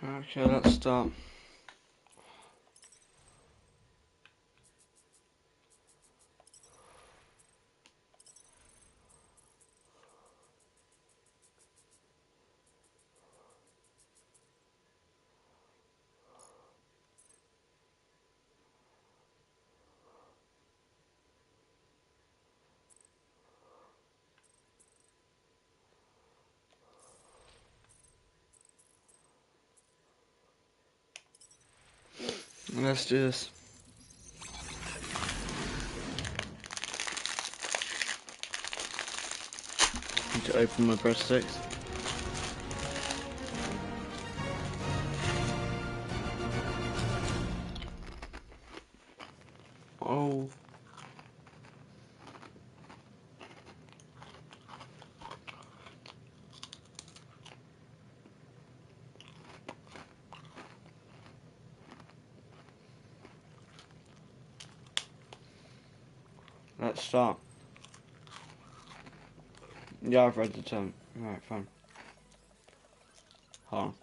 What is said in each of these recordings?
Okay, let's start. Let's do this. Need to open my breadsticks. Oh. Let's start. Yeah, I've read the term. Right, fine. Hold on.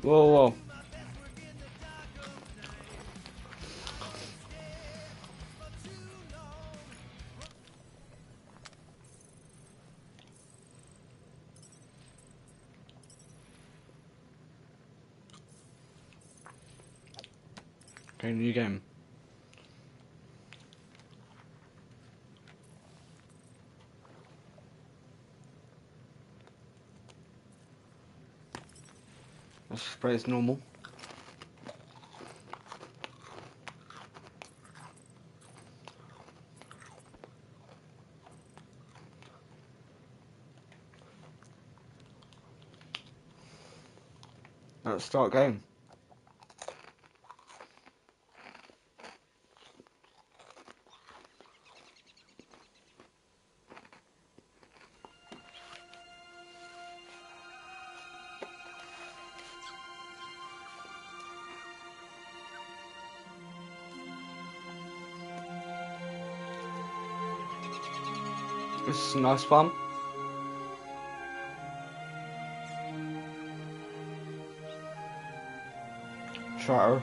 Whoa, whoa. Okay, new game. Let's play as normal. Let's start game. This is a nice one. Trotter.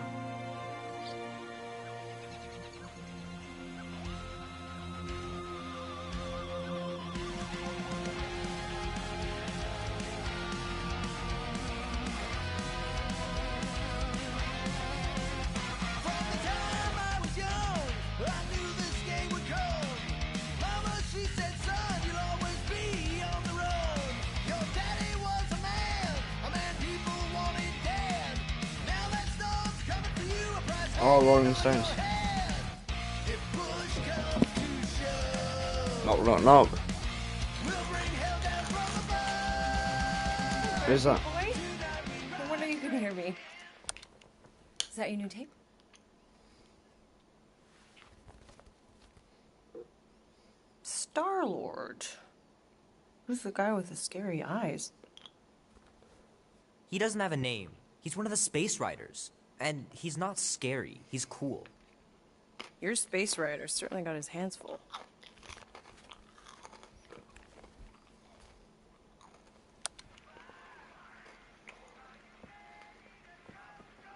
Oh, Rolling Stones. Knock, knock, knock. Who's that? Boy? No wonder you couldn't hear me. Is that your new tape? Star-Lord. Who's the guy with the scary eyes? He doesn't have a name. He's one of the space riders. And he's not scary. He's cool. Your space rider certainly got his hands full.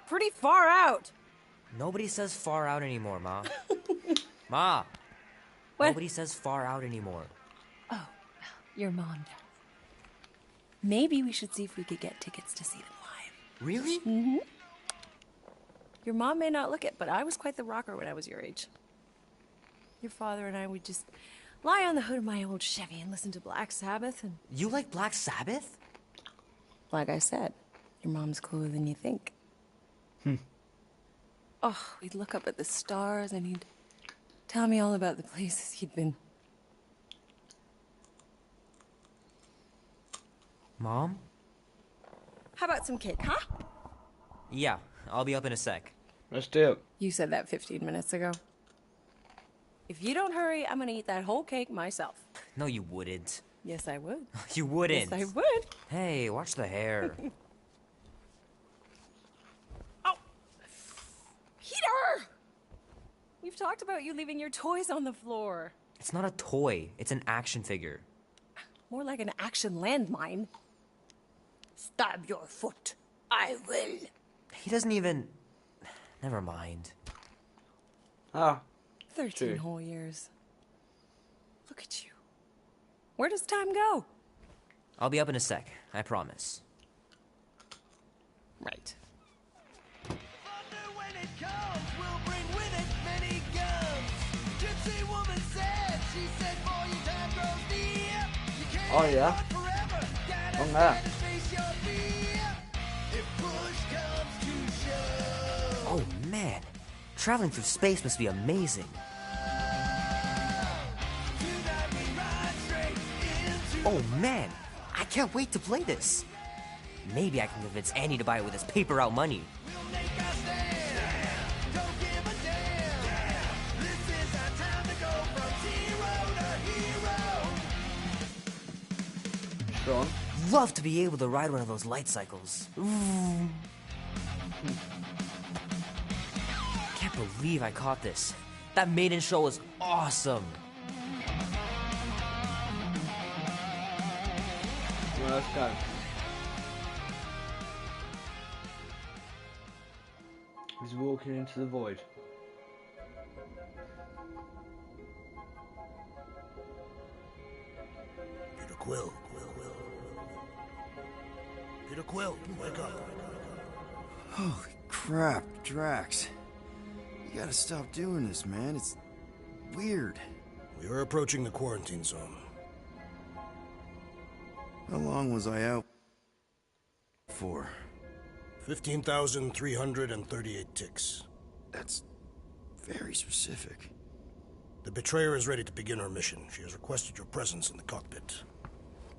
Pretty far out. Nobody says far out anymore, Ma. Ma! What? Nobody says far out anymore. Oh, well, your mom does. Maybe we should see if we could get tickets to see them live. Really? Mm-hmm. Your mom may not look it, but I was quite the rocker when I was your age. Your father and I would just lie on the hood of my old Chevy and listen to Black Sabbath and... You like Black Sabbath? Like I said, your mom's cooler than you think. Oh, we'd look up at the stars and he'd tell me all about the places he'd been. Mom? How about some cake, huh? Yeah, I'll be up in a sec. Let's do it. You said that 15 minutes ago. If you don't hurry, I'm gonna eat that whole cake myself. No, you wouldn't. Yes, I would. You wouldn't. Yes, I would. Hey, watch the hair. Oh! Peter! We've talked about you leaving your toys on the floor. It's not a toy. It's an action figure. More like an action landmine. Stab your foot. I will. He doesn't even... Never mind. Ah, 13 true. whole years. Look at you. Where does time go? I'll be up in a sec. I promise. Right. Thunder when it comes will bring with it many guns. Gypsy woman said, she said, boy, your time grows near. You can't Oh, yeah? run forever. Gotta Oh, stand yeah. and face your fear. If push comes to shove. Oh, man. Traveling through space must be amazing. Tonight we ride straight into Oh, man. I can't wait to play this. Maybe I can convince Annie to buy it with his paper out money. we'll make our stand. Don't give a damn. This is our time to go from zero to hero. Sean. Love to be able to ride one of those light cycles. Can't believe I caught this. That maiden show was awesome. Well, let's go. He's walking into the void. Peter Quill. Peter Quill, wake up. Holy crap, Drax. You gotta stop doing this, man. It's weird. We are approaching the quarantine zone. How long was I out for? 15,338 ticks. That's very specific. The betrayer is ready to begin her mission. She has requested your presence in the cockpit.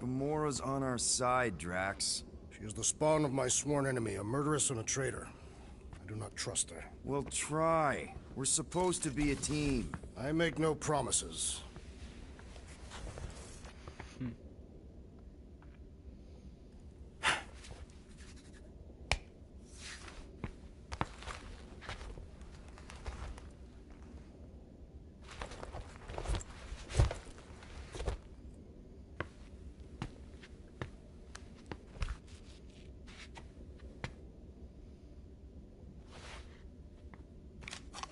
Gamora's on our side, Drax. She is the spawn of my sworn enemy, a murderess and a traitor. I do not trust her. Well, try. We're supposed to be a team. I make no promises.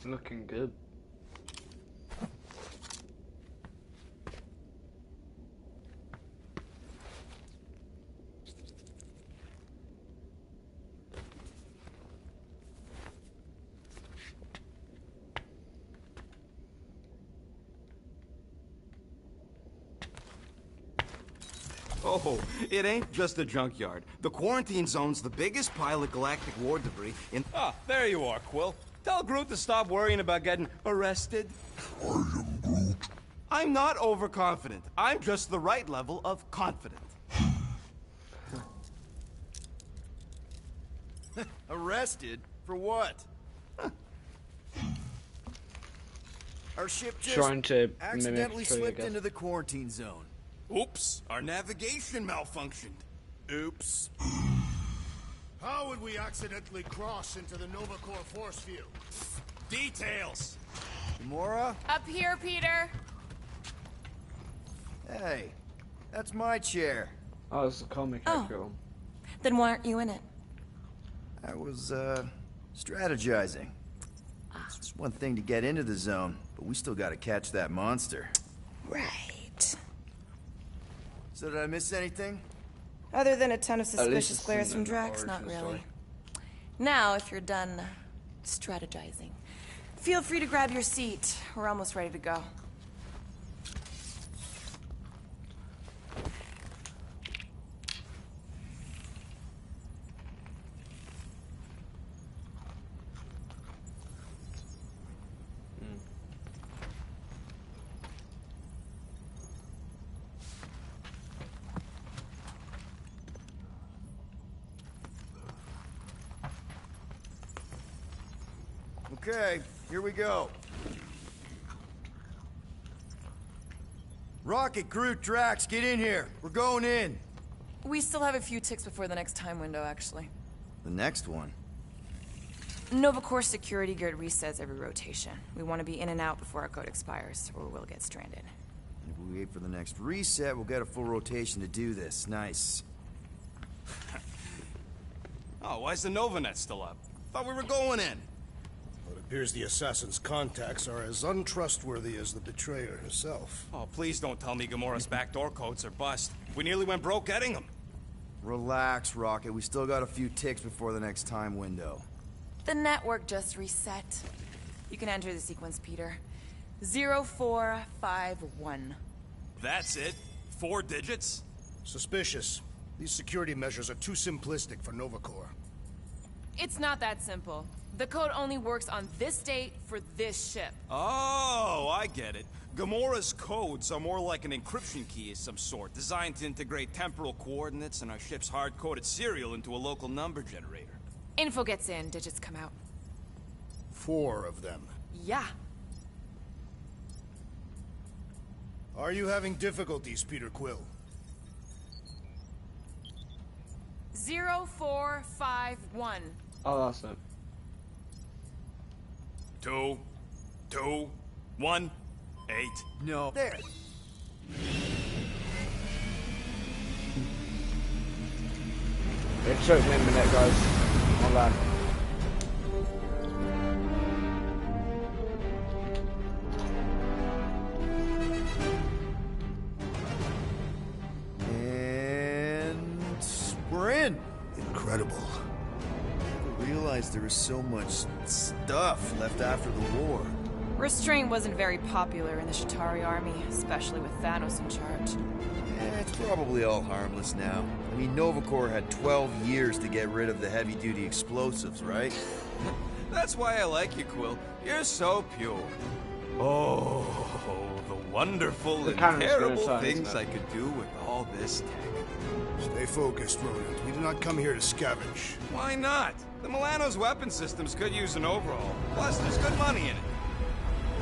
Looking good. Oh, it ain't just a junkyard. The quarantine zone's the biggest pile of galactic war debris in... Ah, there you are, Quill. Tell Groot to stop worrying about getting arrested. I am Groot. I'm not overconfident. I'm just the right level of confident. Arrested? For what? Our ship just Trying to accidentally mimic Tree, I slipped guess. into the quarantine zone. Oops, our navigation malfunctioned. Oops. How would we accidentally cross into the Nova Corps force field? Details. Gamora? Up here, Peter. Hey, that's my chair. Oh, it's a comic Oh. accurate one. Then why aren't you in it? I was, strategizing. It's one thing to get into the zone, but we still gotta catch that monster. Right. So did I miss anything? Other than a ton of least suspicious it's glares in from the Drax, not origin really. story. Now, if you're done strategizing, feel free to grab your seat. We're almost ready to go. Okay, here we go. Rocket, Groot, Drax, get in here. We're going in. We still have a few ticks before the next time window, actually. The next one? Nova Corps security grid resets every rotation. We want to be in and out before our code expires, or we'll get stranded. If we wait for the next reset, we'll get a full rotation to do this. Nice. Oh, why's the Novanet still up? Thought we were going in. Well, it appears the assassin's contacts are as untrustworthy as the betrayer herself. Oh, please don't tell me Gamora's backdoor codes are bust. We nearly went broke getting them. Relax, Rocket. We still got a few ticks before the next time window. The network just reset. You can enter the sequence, Peter. 0451. That's it? 4 digits? Suspicious. These security measures are too simplistic for Nova Corps. It's not that simple. The code only works on this date for this ship. Oh, I get it. Gamora's codes are more like an encryption key of some sort, designed to integrate temporal coordinates and our ship's hard-coded serial into a local number generator. Info gets in, digits come out. 4 of them. Yeah. Are you having difficulties, Peter Quill? 0451. Oh, that's it. 2, 2, 1, 8. No. There. It choked me in a minute, guys. My bad. And we're in. Incredible. I realized there was so much stuff left after the war. Restraint wasn't very popular in the Shatari army, especially with Thanos in charge. It's probably all harmless now. I mean, Nova Corps had 12 years to get rid of the heavy-duty explosives, right? That's why I like you, Quill. You're so pure. Oh, the wonderful The and cannon's good terrible inside, things isn't it? I could do with all this tech. Stay focused, Rodent. We do not come here to scavenge. Why not? The Milano's weapon systems could use an overhaul. Plus, there's good money in it.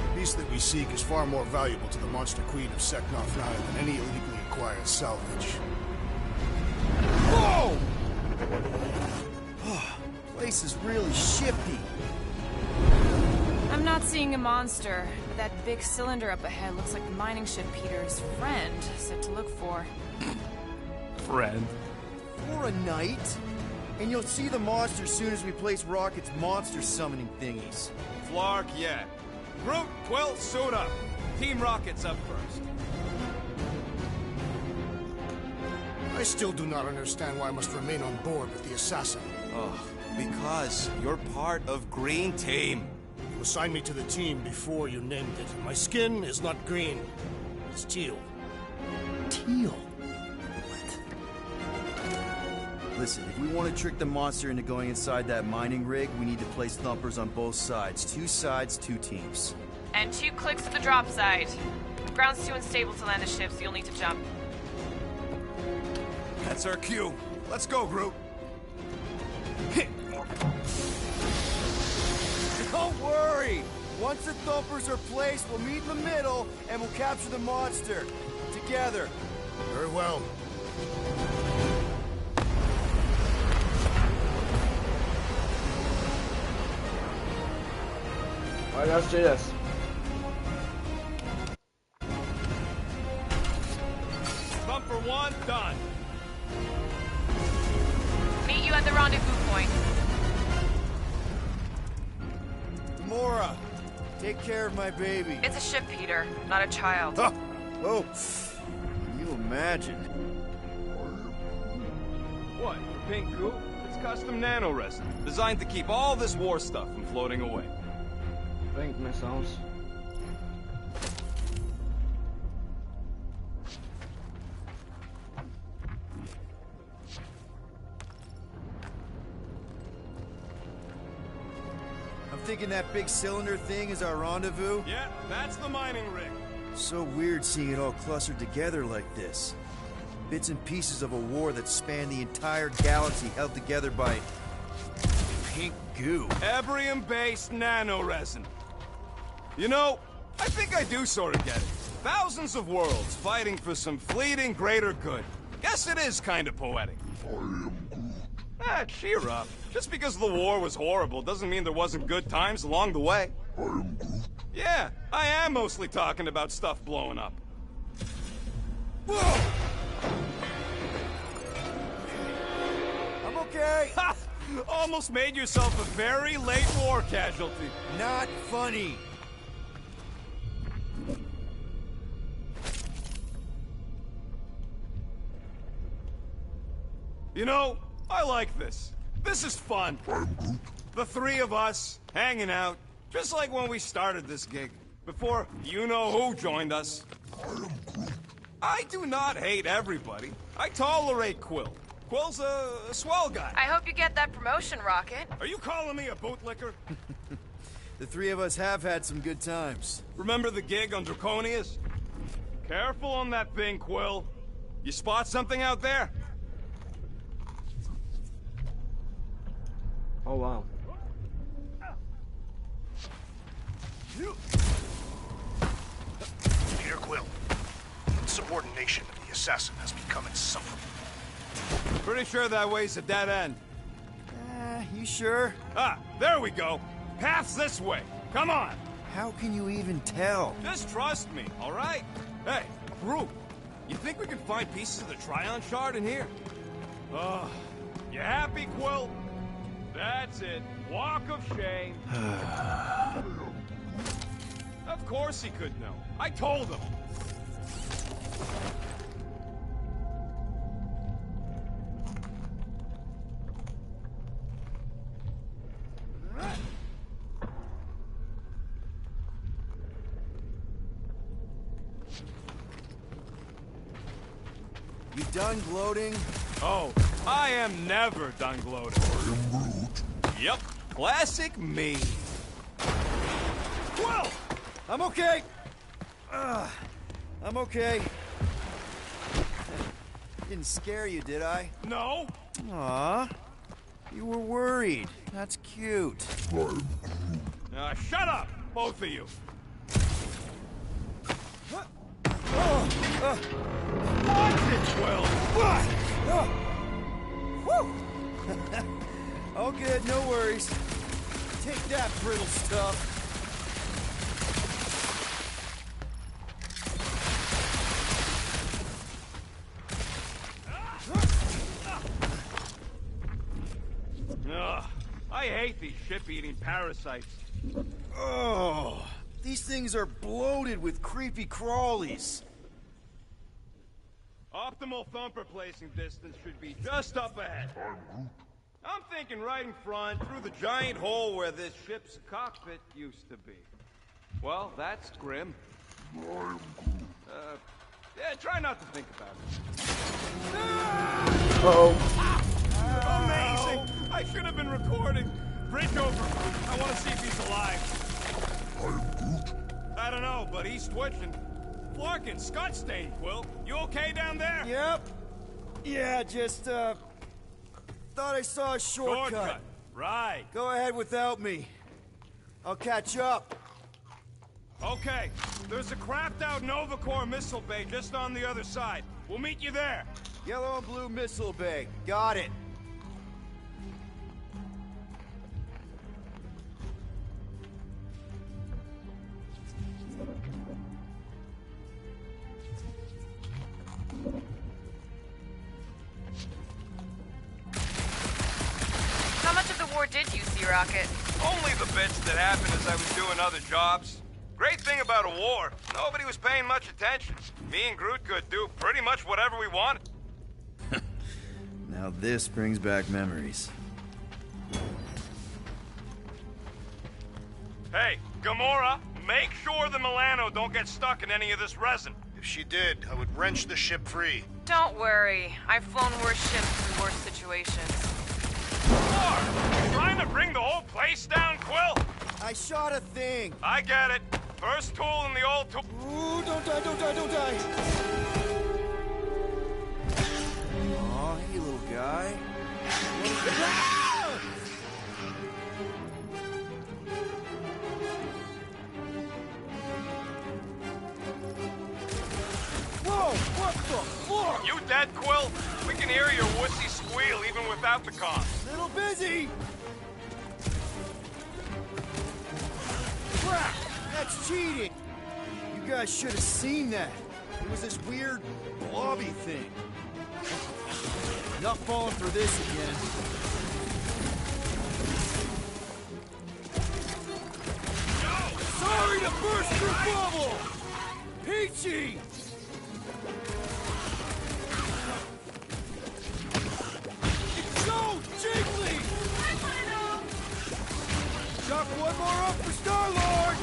The piece that we seek is far more valuable to the Monster Queen of Seknarf 9 than any illegally acquired salvage. Whoa! Place is really shifty. I'm not seeing a monster, but that big cylinder up ahead looks like the mining ship Peter's friend said to look for. Friend. For a night? And you'll see the monster as soon as we place Rocket's monster summoning thingies. Flark, yeah. Groot, Quill, suit up. Team Rocket's up first. I still do not understand why I must remain on board with the assassin. Oh, because you're part of Green Team. You assigned me to the team before you named it. My skin is not green. It's teal. Teal? Listen, if we want to trick the monster into going inside that mining rig, we need to place thumpers on both sides. 2 sides, 2 teams. And 2 clicks to the drop side. Ground's too unstable to land the ship, so you'll need to jump. That's our cue. Let's go, Groot. Don't worry! Once the thumpers are placed, we'll meet in the middle, and we'll capture the monster. Together. Very well. Alright, let's do this. Bumper 1, done. Meet you at the rendezvous point. Gamora, take care of my baby. It's a ship, Peter, not a child. Huh. Oh, can you imagine? What, your pink goop? It's custom nano resin, designed to keep all this war stuff from floating away. Think missiles. I'm thinking that big cylinder thing is our rendezvous. Yeah, that's the mining rig. So weird seeing it all clustered together like this. Bits and pieces of a war that spanned the entire galaxy held together by pink goo. Ebrium-based nano resin. You know, I think I do sort of get it. Thousands of worlds fighting for some fleeting greater good. Guess it is kind of poetic. I am Groot. Ah, cheer up. Just because the war was horrible doesn't mean there wasn't good times along the way. I am Groot. Yeah, I am mostly talking about stuff blowing up. Whoa! I'm okay. Ha! Almost made yourself a very late war casualty. Not funny. You know, I like this. This is fun. I'm Groot. The three of us, hanging out, just like when we started this gig. Before you-know-who joined us. I am Groot. I do not hate everybody. I tolerate Quill. Quill's a swell guy. I hope you get that promotion, Rocket. Are you calling me a bootlicker? The three of us have had some good times. Remember the gig on Draconius? Careful on that thing, Quill. You spot something out there? Oh wow. Peter Quill. Insubordination of the assassin has become insufferable. Pretty sure that way's a dead end. You sure? Ah, there we go. Path's this way. Come on. How can you even tell? Just trust me, all right? Hey, Groot, you think we can find pieces of the Tryon shard in here? You happy, Quill? That's it. Walk of shame. Of course he could know. I told him. You done gloating? Oh, I am never done gloating. I am Groot. Yep, classic me. Quill! I'm okay. I'm okay. Didn't scare you, did I? No? Aw. You were worried. That's cute. I am Groot. Shut up, both of you. Watch it, Quill! All good, no worries. Take that, brittle stuff. Ugh, I hate these ship-eating parasites. Oh, these things are bloated with creepy crawlies. Optimal thumper placing distance should be just up ahead. I'm Groot. I'm thinking right in front, through the giant hole where this ship's cockpit used to be. Well, that's grim. I am Groot. Yeah, try not to think about it. Uh-oh. Amazing! I should have been recording. Bridge over. I want to see if he's alive. I am Groot. I don't know, but he's twitching. Flarkin, Scott stain, Quill. You okay down there? Yep. Yeah, just, thought I saw a shortcut. Right. Go ahead without me. I'll catch up. Okay. There's a crapped-out Nova Corps missile bay just on the other side. We'll meet you there. Yellow and blue missile bay. Got it. How much of the war did you see, Rocket? Only the bits that happened as I was doing other jobs. Great thing about a war, nobody was paying much attention. Me and Groot could do pretty much whatever we wanted. Now this brings back memories. Hey, Gamora, make sure the Milano don't get stuck in any of this resin. If she did, I would wrench the ship free. Don't worry. I've flown worse ships in worse situations. War! You trying to bring the whole place down, Quill? I shot a thing. I get it. First tool in the old tool. Ooh, don't die, don't die, don't die. Aw, hey, little guy. You dead, Quill? We can hear your wussy squeal even without the comms. Little busy! Crap! That's cheating! You guys should have seen that. It was this weird blobby thing. Not falling for this again. Sorry to burst your bubble! Peachy! It's so jiggly! Chuck one more up for Star-Lord!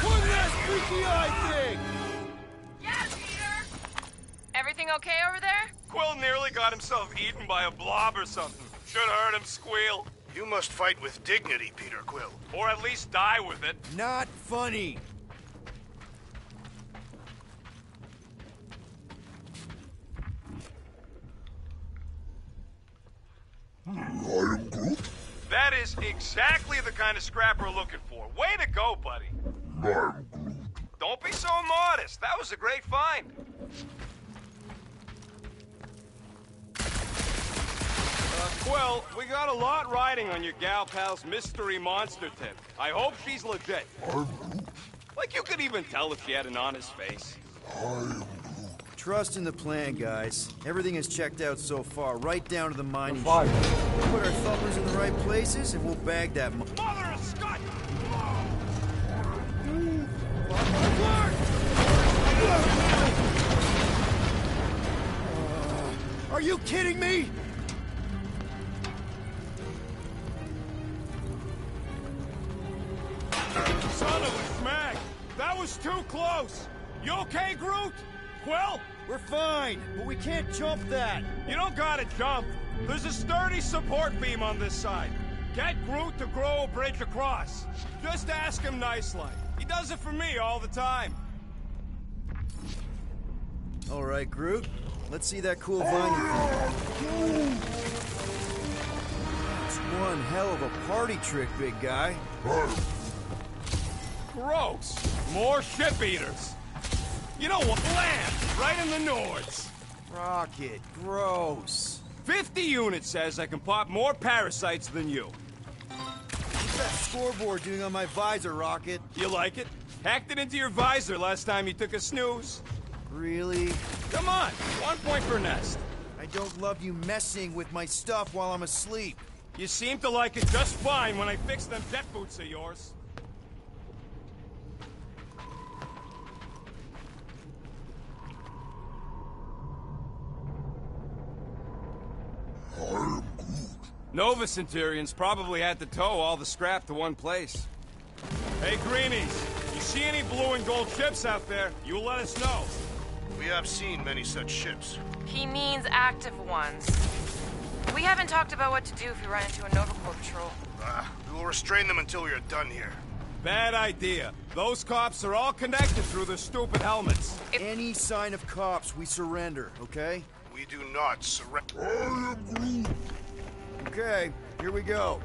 One last freaky-eye thing! Everything okay over there? Quill nearly got himself eaten by a blob or something. Should have heard him squeal. You must fight with dignity, Peter Quill. Or at least die with it. Not funny! That is exactly the kind of scrap we're looking for. Way to go, buddy. Don't be so modest. That was a great find. Quill, we got a lot riding on your gal pal's mystery monster tip. I hope she's legit. Like you could even tell if she had an honest face. Trust in the plan, guys. Everything is checked out so far, right down to the mining ship. Fine. Put our thumpers in the right places, and we'll bag that Mother of Scott! Are you kidding me? Son of a smack! That was too close! You okay, Groot? Quill? We're fine, but we can't jump that. You don't gotta jump. There's a sturdy support beam on this side. Get Groot to grow a bridge across. Just ask him nice-like. He does it for me all the time. All right, Groot. Let's see that cool vine thing. It's one hell of a party trick, big guy. Gross. More ship eaters. You know what? Land! Right in the Nords. Rocket, gross. 50 units says I can pop more parasites than you. What's that scoreboard doing on my visor, Rocket? You like it? Hacked it into your visor last time you took a snooze. Really? Come on, 1 point per nest. I don't love you messing with my stuff while I'm asleep. You seem to like it just fine when I fix them jet boots of yours. Nova Centurions probably had to tow all the scrap to one place. Hey, Greenies, you see any blue and gold ships out there, you let us know. We have seen many such ships. He means active ones. We haven't talked about what to do if we run into a Nova Corps patrol. We will restrain them until we are done here. Bad idea. Those cops are all connected through their stupid helmets. Any sign of cops, we surrender, okay? We do not surrender. Okay, here we go.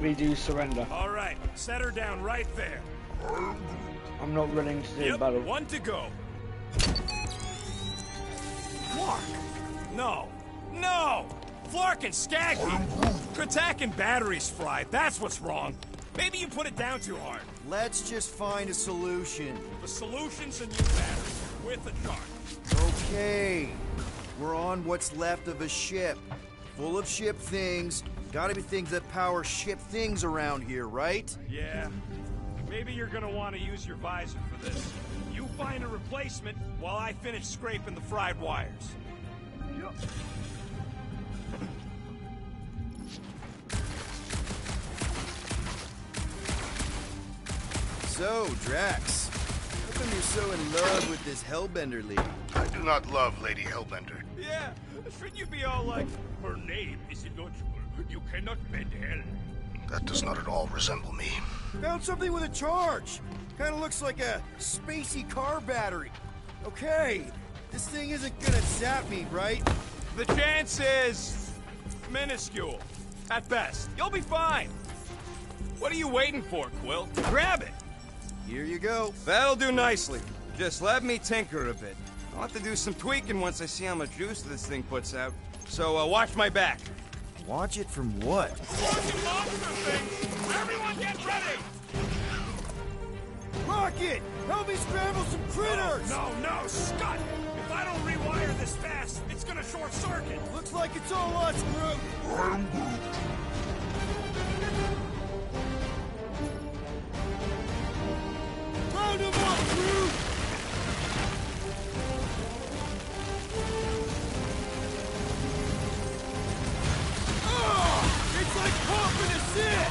We do surrender. All right, set her down right there. I'm not willing to do battle. One to go. Flark! No! No! Flark and Skaggy! Attack and batteries fried, that's what's wrong. Maybe you put it down too hard. Let's just find a solution. The solution's a new battery, with a chart. Okay. We're on what's left of a ship. Full of ship things. Gotta be things that power ship things around here, right? Yeah. Maybe you're gonna want to use your visor for this. You find a replacement while I finish scraping the fried wires. So, Drax, how come you're so in love with this Hellbender lady? I do not love Lady Hellbender. Yeah, shouldn't you be all like, her name is illogical. You cannot bend hell. That does not at all resemble me. Found something with a charge. Kinda looks like a spacey car battery. Okay, this thing isn't gonna zap me, right? The chance is minuscule. At best. You'll be fine. What are you waiting for, Quill? Grab it! Here you go. That'll do nicely. Just let me tinker a bit. I'll have to do some tweaking once I see how much juice this thing puts out. So, watch my back. Watch it from what? Watching monster things! Everyone get ready! Rocket! Help me scramble some critters! No, Scott! If I don't rewire this fast, it's gonna short circuit! Looks like it's all us, Groot! Round him up, Groot! It's like popping a zit!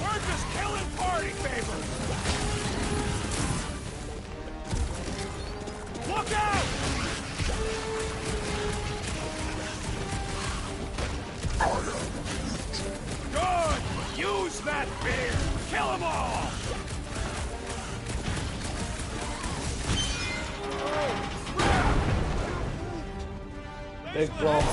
We're just killing party favors! Look out! Good! Use that beer! Kill them all! Big bomb.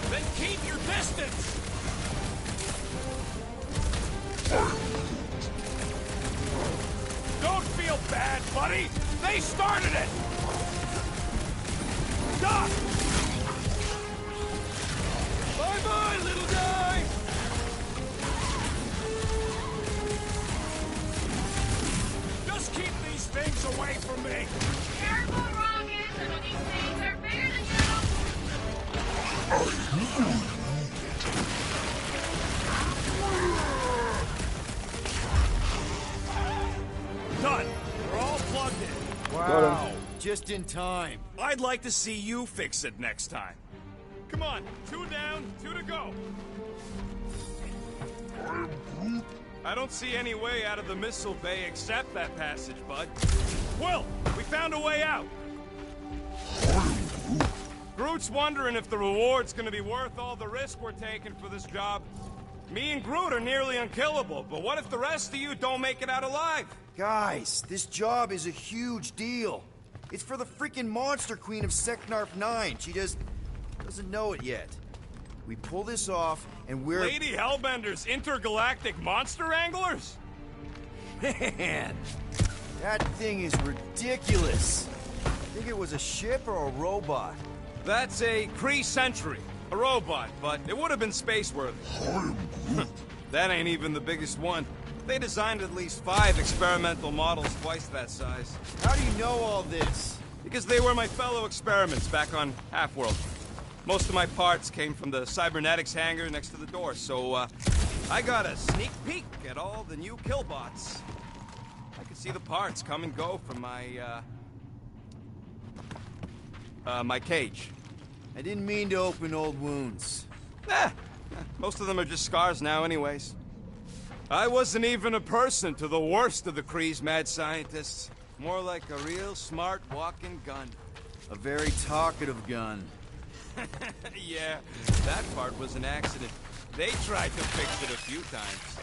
Then keep your distance! Don't feel bad, buddy! They started it! Stop! Bye-bye, little guy! Just keep these things away from me! Careful, Rocket! Some of these things are bigger than you! Done! We're all plugged in. Wow, just in time. I'd like to see you fix it next time. Come on, 2 down, 2 to go. I don't see any way out of the missile bay except that passage, bud. Quill, we found a way out. Groot's wondering if the reward's gonna be worth all the risk we're taking for this job. Me and Groot are nearly unkillable, but what if the rest of you don't make it out alive? Guys, this job is a huge deal. It's for the freaking Monster Queen of Seknarf 9. She just doesn't know it yet. We pull this off, and we're... Lady Hellbender's intergalactic monster anglers? Man, that thing is ridiculous. Think it was a ship or a robot? That's a Kree Sentry, a robot, but it would have been space-worthy. That ain't even the biggest one. They designed at least 5 experimental models twice that size. How do you know all this? Because they were my fellow experiments back on Half-World. Most of my parts came from the cybernetics hangar next to the door, so I got a sneak peek at all the new killbots. I could see the parts come and go from my my cage. I didn't mean to open old wounds. Most of them are just scars now anyways. I wasn't even a person to the worst of the Kree's mad scientists. More like a real smart walking gun. A very talkative gun. Yeah, that part was an accident. They tried to fix it a few times.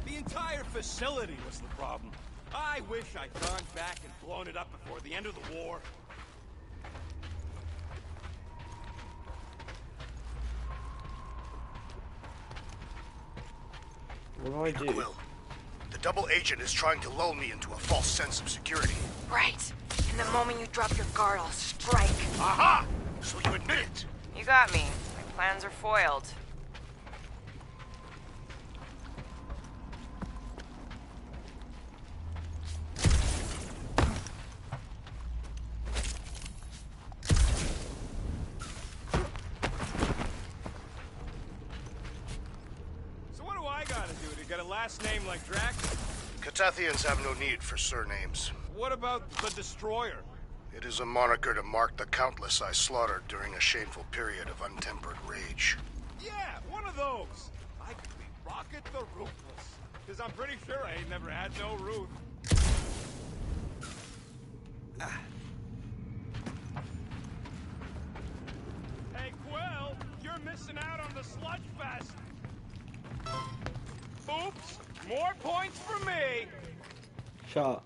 The entire facility was the problem. I wish I'd gone back and blown it up before the end of the war. What do I do? Quill, the double agent is trying to lull me into a false sense of security. Right. And the moment you drop your guard, I'll strike. Aha! So you admit it? You got me. My plans are foiled. So what do I gotta do to get a last name like Drax? Catathians have no need for surnames. What about the Destroyer? It is a moniker to mark the countless I slaughtered during a shameful period of untempered rage. Yeah, one of those. I could be Rocket the Ruthless. Because I'm pretty sure I ain't never had no Ruth. Oops! More points for me! Shut up.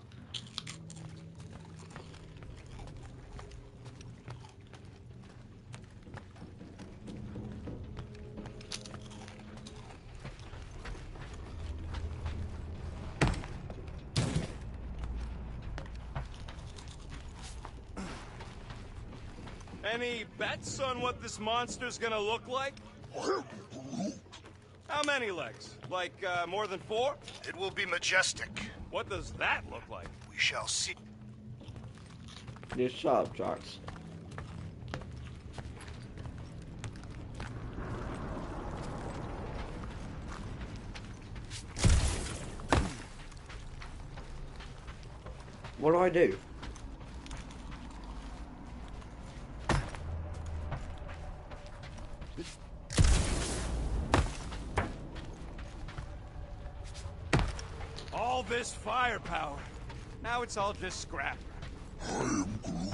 Any bets on what this monster's gonna look like? How many legs? Like, more than 4? It will be majestic. What does that look like? We shall see. Just shut up, Jax. What do I do? All this firepower. Now it's all just scrap. I am Groot.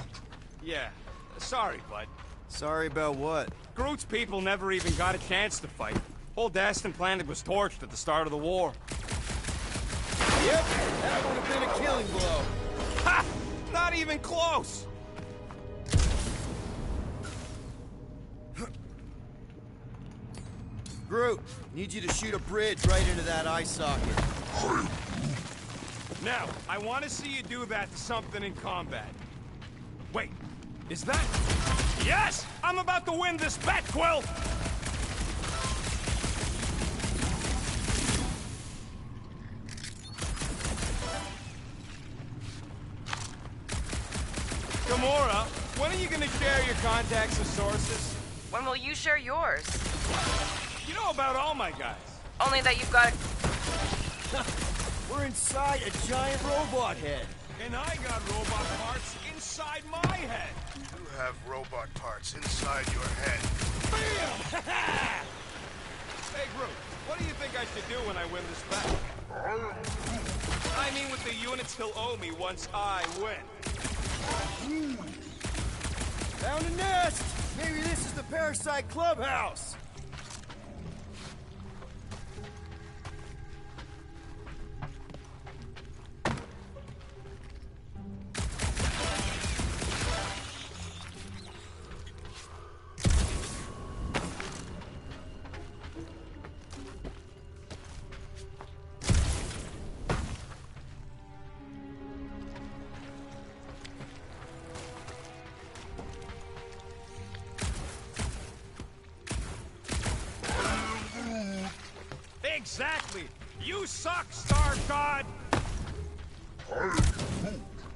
Yeah. Sorry, bud. Sorry about what? Groot's people never even got a chance to fight. Whole Daston planet was torched at the start of the war. Yep, that would have been a killing blow. Ha! Not even close! Groot, need you to shoot a bridge right into that eye socket. Now, I want to see you do that to something in combat. Wait, is that... Yes! I'm about to win this bet, Quill! Gamora, when are you gonna share your contacts and sources? When will you share yours? You know about all my guys. Only that you've got a... We're inside a giant robot head. And I got robot parts inside my head. You have robot parts inside your head. Bam! Hey, Groot, what do you think I should do when I win this bet? I mean with the units he'll owe me once I win. Found a nest! Maybe this is the Parasite Clubhouse! Exactly! You suck, Star God!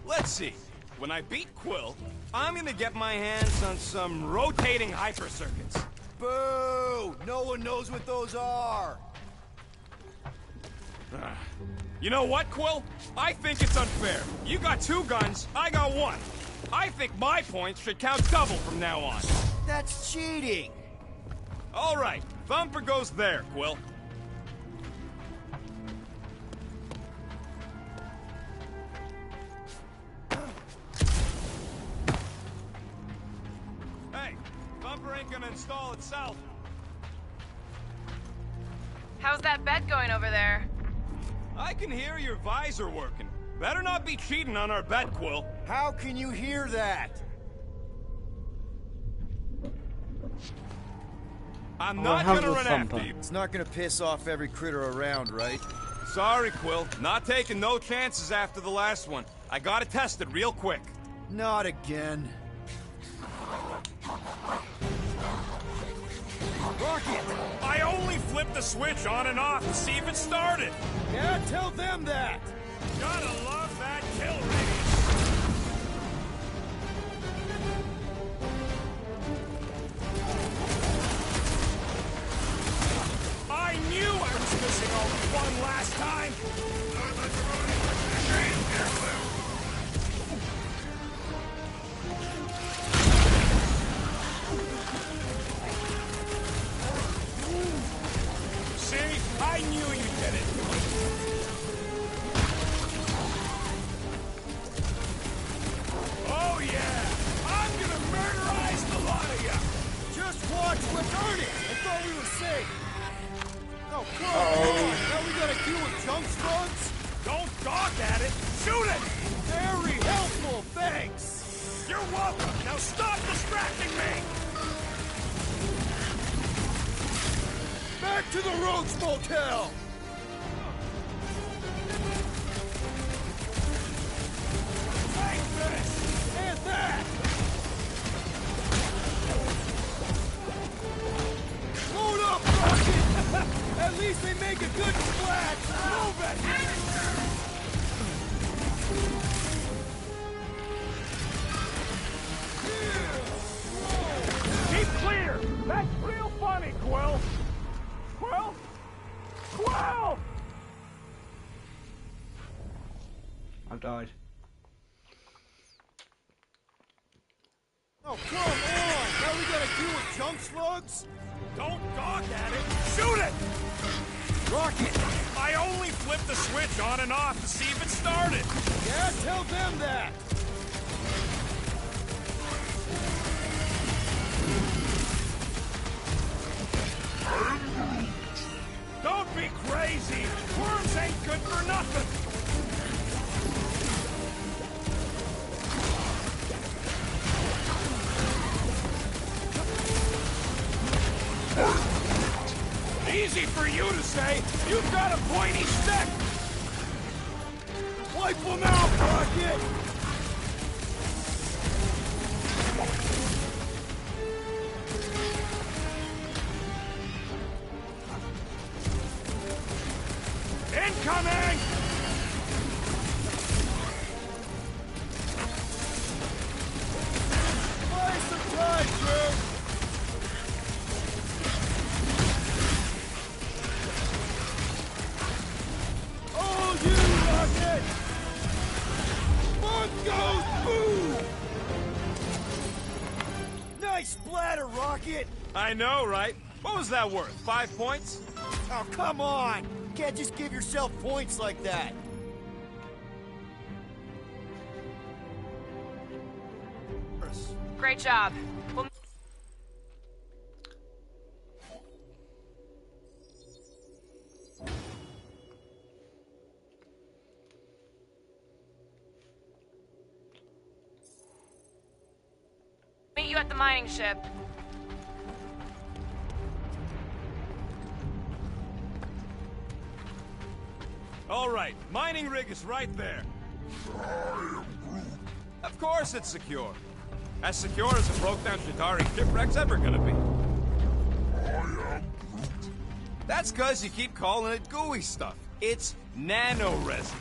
Let's see. When I beat Quill, I'm gonna get my hands on some rotating hyper circuits. Boo! No one knows what those are! You know what, Quill? I think it's unfair. You got 2 guns, I got 1. I think my points should count double from now on. That's cheating! All right, Thumper goes there, Quill. Hey, Thumper ain't gonna install itself. How's that bet going over there? I can hear your visor working. Better not be cheating on our bet, Quill. How can you hear that? I'm not gonna run Thumper? after you. It's not gonna piss off every critter around, right? Sorry, Quill. Not taking no chances after the last one. I gotta test it real quick. Not again. Rocket! I only flipped the switch on and off to see if it started. Yeah, tell them that! Gotta love that kill radius. I knew I was missing all the fun last time. See? I knew you did it. Oh yeah! I'm gonna murderize the lot of ya! Just watch, we're burning! I thought we were safe! Oh, come on! Now we gotta deal with junk slugs? Don't gawk at it! Shoot it! Very helpful, thanks! You're welcome! Now stop distracting me! Back to the Roach Motel! Take this! And that! Load up, Rocket! At least they make a good splash! Move it! Keep clear! That's real funny, Quill! Quill? Quill! I died. Oh, come on! Now we gotta deal with junk slugs? Don't gawk at it! Shoot it! Rocket! I only flipped the switch on and off to see if it started! Yeah, tell them that! Don't be crazy! Worms ain't good for nothing! Easy for you to say! You've got a pointy stick! Wipe them out, Rocket! Incoming! Buy some time, Drew! Oh, you Rocket! Mongo's move! Nice splatter, Rocket! I know, right? What was that worth? 5 points? Oh, come on! You can't just give yourself points like that! Great job. We'll meet you at the mining ship. All right, mining rig is right there. Of course it's secure. As secure as a broke-down Shatari shipwreck's ever gonna be. That's cause you keep calling it gooey stuff. It's nano-resin.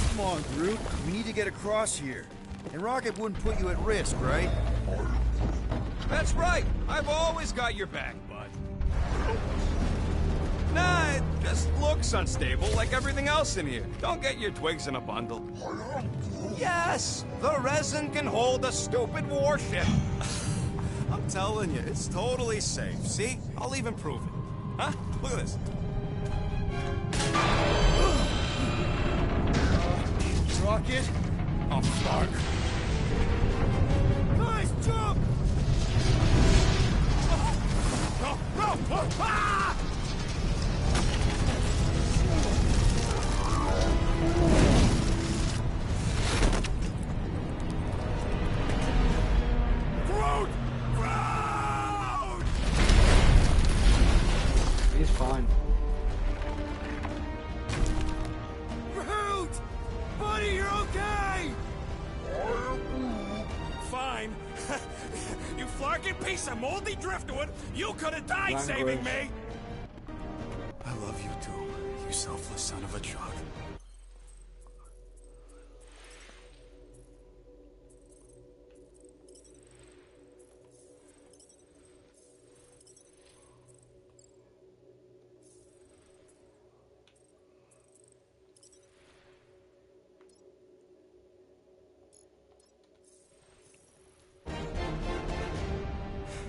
Come on, Groot. We need to get across here. And Rocket wouldn't put you at risk, right? That's right. I've always got your back, bud. Nah, it just looks unstable like everything else in here. Don't get your twigs in a bundle. Yes, the resin can hold a stupid warship. I'm telling you, it's totally safe. See? I'll even prove it. Huh? Look at this. Rocket? Oh, fuck. Nice jump! No! Ah! Groot! Groot! He's fine. Groot! Buddy, you're okay! Fine. You flarking piece of moldy driftwood! You could have died Language. saving me! I love you too, you selfless son of a chug.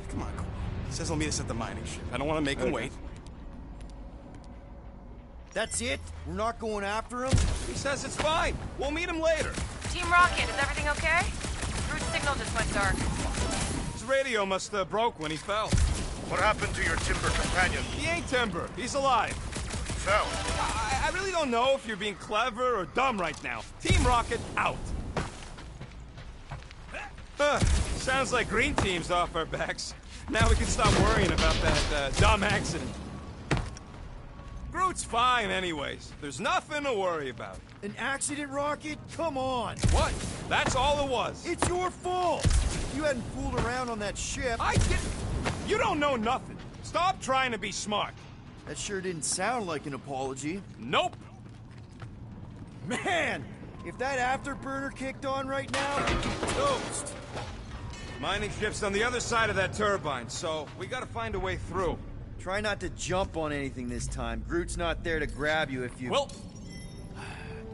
Come on, Cole. He says he'll meet us at the mining ship. I don't want to make him wait. That's it? We're not going after him? He says it's fine. We'll meet him later. Team Rocket, is everything okay? Groot's signal just went dark. His radio must have broke when he fell. What happened to your timber companion? He ain't Timber. He's alive. fell. I really don't know if you're being clever or dumb right now. Team Rocket, out. Sounds like Green Team's off our backs. Now we can stop worrying about that dumb accident. Groot's fine anyways. There's nothing to worry about. An accident, Rocket? Come on! What? That's all it was. It's your fault! You hadn't fooled around on that ship. I didn't. You don't know nothing. Stop trying to be smart. That sure didn't sound like an apology. Nope. Man! If that afterburner kicked on right now, it'd be toast. Mining ship's on the other side of that turbine, so we gotta find a way through. Try not to jump on anything this time. Groot's not there to grab you if you... Well...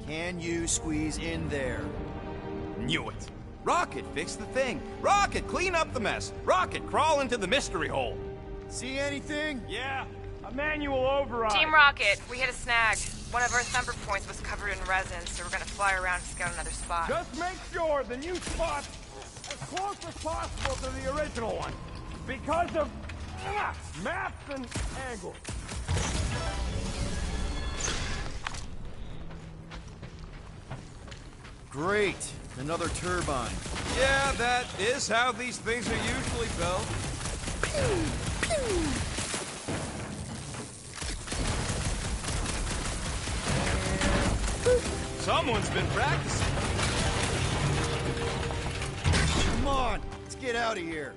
Can you squeeze in there? Knew it. Rocket, fix the thing. Rocket, clean up the mess. Rocket, crawl into the mystery hole. See anything? Yeah, a manual override. Team Rocket, we hit a snag. One of our thumper points was covered in resin, so we're gonna fly around to scout another spot. Just make sure the new spot's as close as possible to the original one. Because of maps and angles. Great. Another turbine. Yeah, that is how these things are usually built. Pew! Pew! Someone's been practicing. Come on, let's get out of here.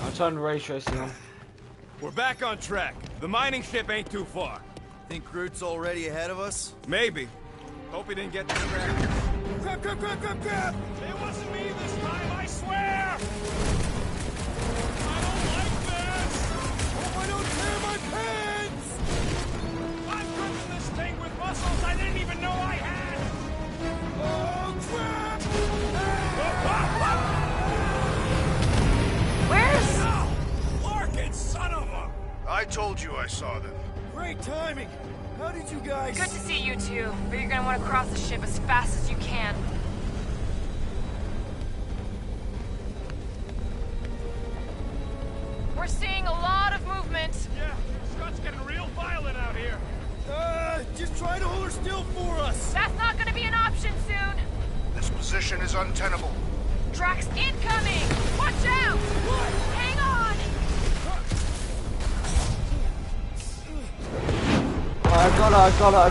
I'll turn the ray tracing on. We're back on track. The mining ship ain't too far. Think Groot's already ahead of us? Maybe. Hope he didn't get distracted. Grab, grab, grab, grab, grab! It wasn't me this time, I swear! I don't like this! Hope I don't tear my pants! I'm gripping this thing with muscles I didn't even know I had! Oh, crap! Where's... No! Larkin, son of a... I told you I saw them. Great timing! How did you guys... Good to see you two, but you're gonna want to cross the ship as fast as you can. We're seeing a lot of movement. Yeah, Scott's getting real violent out here. Just try to hold her still for us! That's not gonna be an option soon. This position is untenable. Drax incoming! Watch out! What? Hang on! I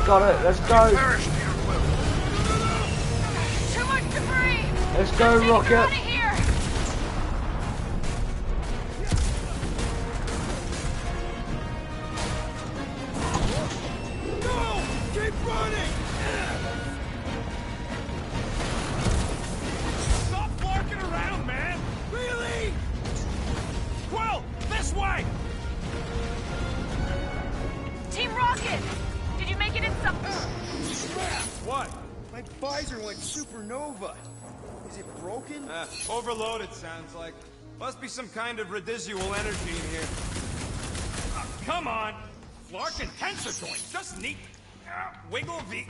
got it. Let's go. Perish to your will. Too much debris! Let's go, Let's take her Rocket. out of here! No! Keep running! Stop flarking around, man! Really? Quill, this way! Team Rocket! Did you make it in some... What? My visor went supernova. Is it broken? Overloaded, sounds like. Must be some kind of residual energy in here. Come on! Flark and tensor joint, just neat. Wiggle the...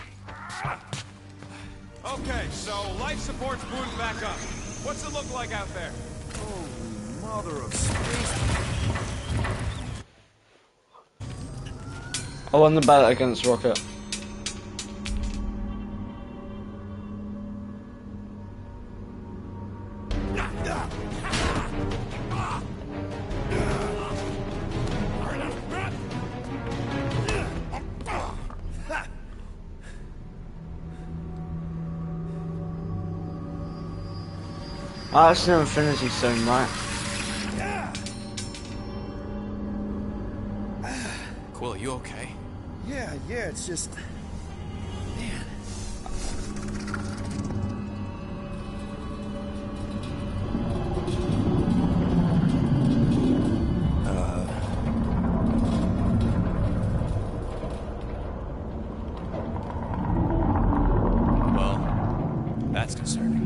Okay, so life support's booted back up. What's it look like out there? Oh, mother of space. I won the battle against Rocket. Oh, that's an infinity stone, right? Quill, you okay? Yeah, it's just... Man. Well, that's concerning.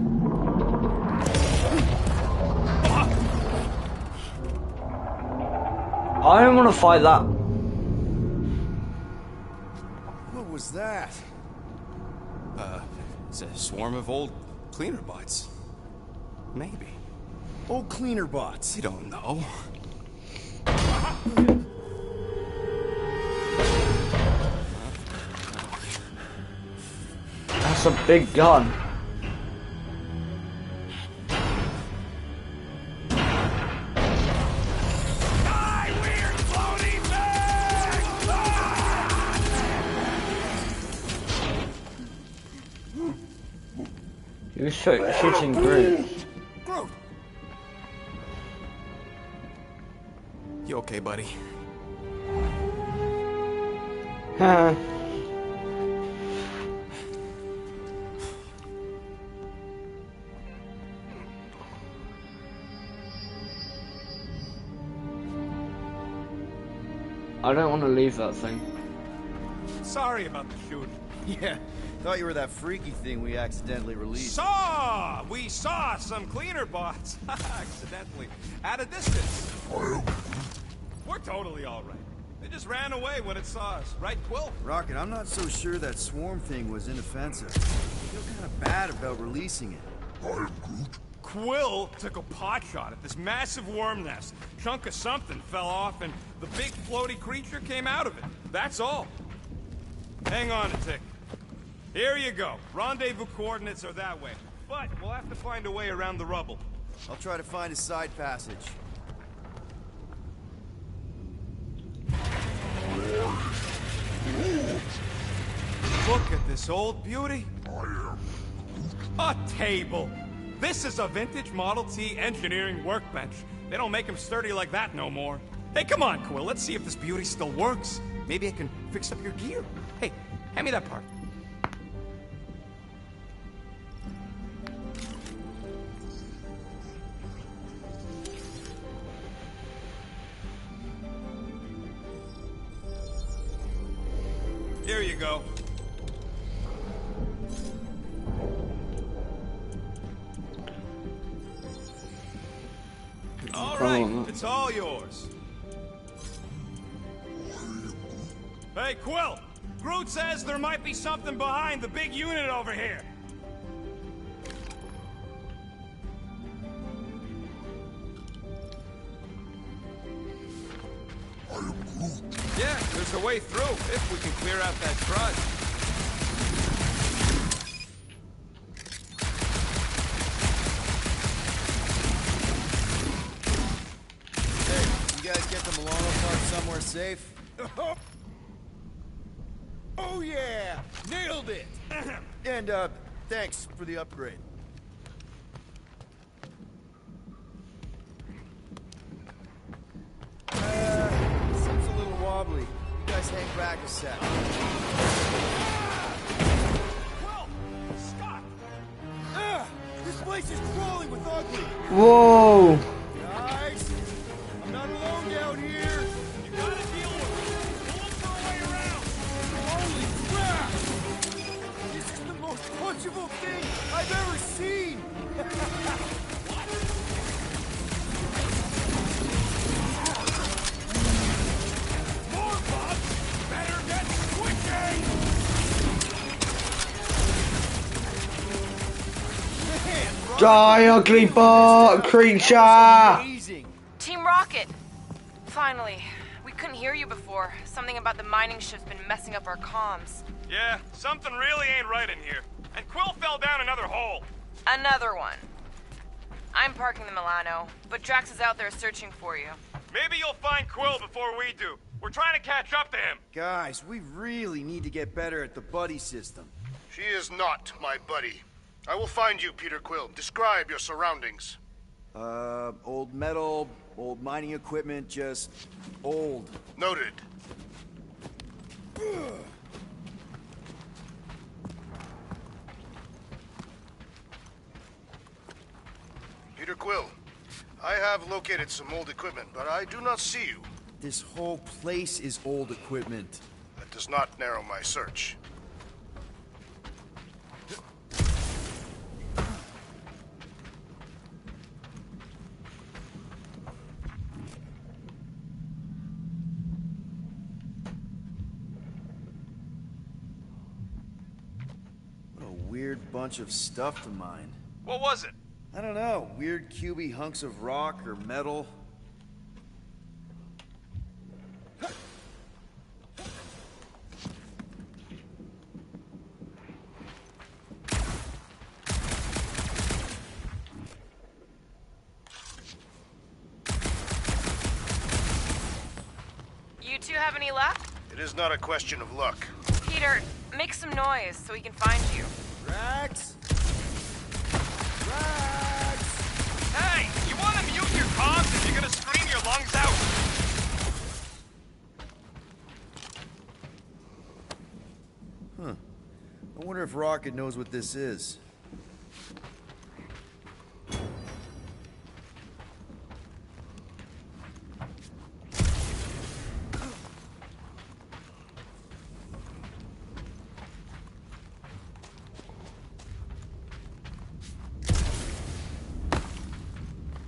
I don't want to fight that. What was that? It's a swarm of old cleaner bots. Maybe. Old cleaner bots. You don't know. That's a big gun. He was shooting Groot. Groot! You okay, buddy? Huh. I don't want to leave that thing. Sorry about the shooting. Yeah, thought you were that freaky thing we accidentally released. We saw some cleaner bots. Accidentally. At a distance. We're totally alright. They just ran away when it saw us. Right, Quill? Rocket, I'm not so sure that swarm thing was inoffensive. I feel kind of bad about releasing it. Quill took a pot shot at this massive worm nest. Chunk of something fell off and the big floaty creature came out of it. That's all. Hang on a tick. Here you go. Rendezvous coordinates are that way. But we'll have to find a way around the rubble. I'll try to find a side passage. Look at this old beauty. A table. This is a vintage Model T engineering workbench. They don't make them sturdy like that no more. Hey, come on, Quill. Let's see if this beauty still works. Maybe I can fix up your gear. Hey, hand me that part. Here you go. All right, it's all yours. Hey, Quill! Groot says there might be something behind the big unit over here. Yeah, there's a way through, if we can clear out that crud. Hey, you guys get the Milano part somewhere safe? Oh yeah! Nailed it! And, thanks for the upgrade. Seems a little wobbly. You guys hang back a sec. Quill! Scott! This place is crawling with ugly! Whoa! Guys, I'm not alone down here! You gotta deal with it! We'll look for a way around! Holy crap! This is the most punchable thing I've ever seen! More bots! Better get switching! Die, ugly bot creature! Amazing! Team Rocket! Finally. We couldn't hear you before. Something about the mining ship's been messing up our comms. Yeah, something really ain't right in here. And Quill fell down another hole. Another one. I'm parking the Milano, but Drax is out there searching for you. Maybe you'll find Quill before we do. We're trying to catch up to him. Guys, we really need to get better at the buddy system. She is not my buddy. I will find you, Peter Quill. Describe your surroundings. Old metal, old mining equipment, just old. Noted. Peter Quill, I have located some old equipment, but I do not see you. This whole place is old equipment. That does not narrow my search. What a weird bunch of stuff to mine. What was it? I don't know, weird cubey hunks of rock or metal. you have any luck? It is not a question of luck. Peter, make some noise so we can find you. Drax? Drax! Hey, you want to mute your comms if you're gonna scream your lungs out? Huh. I wonder if Rocket knows what this is.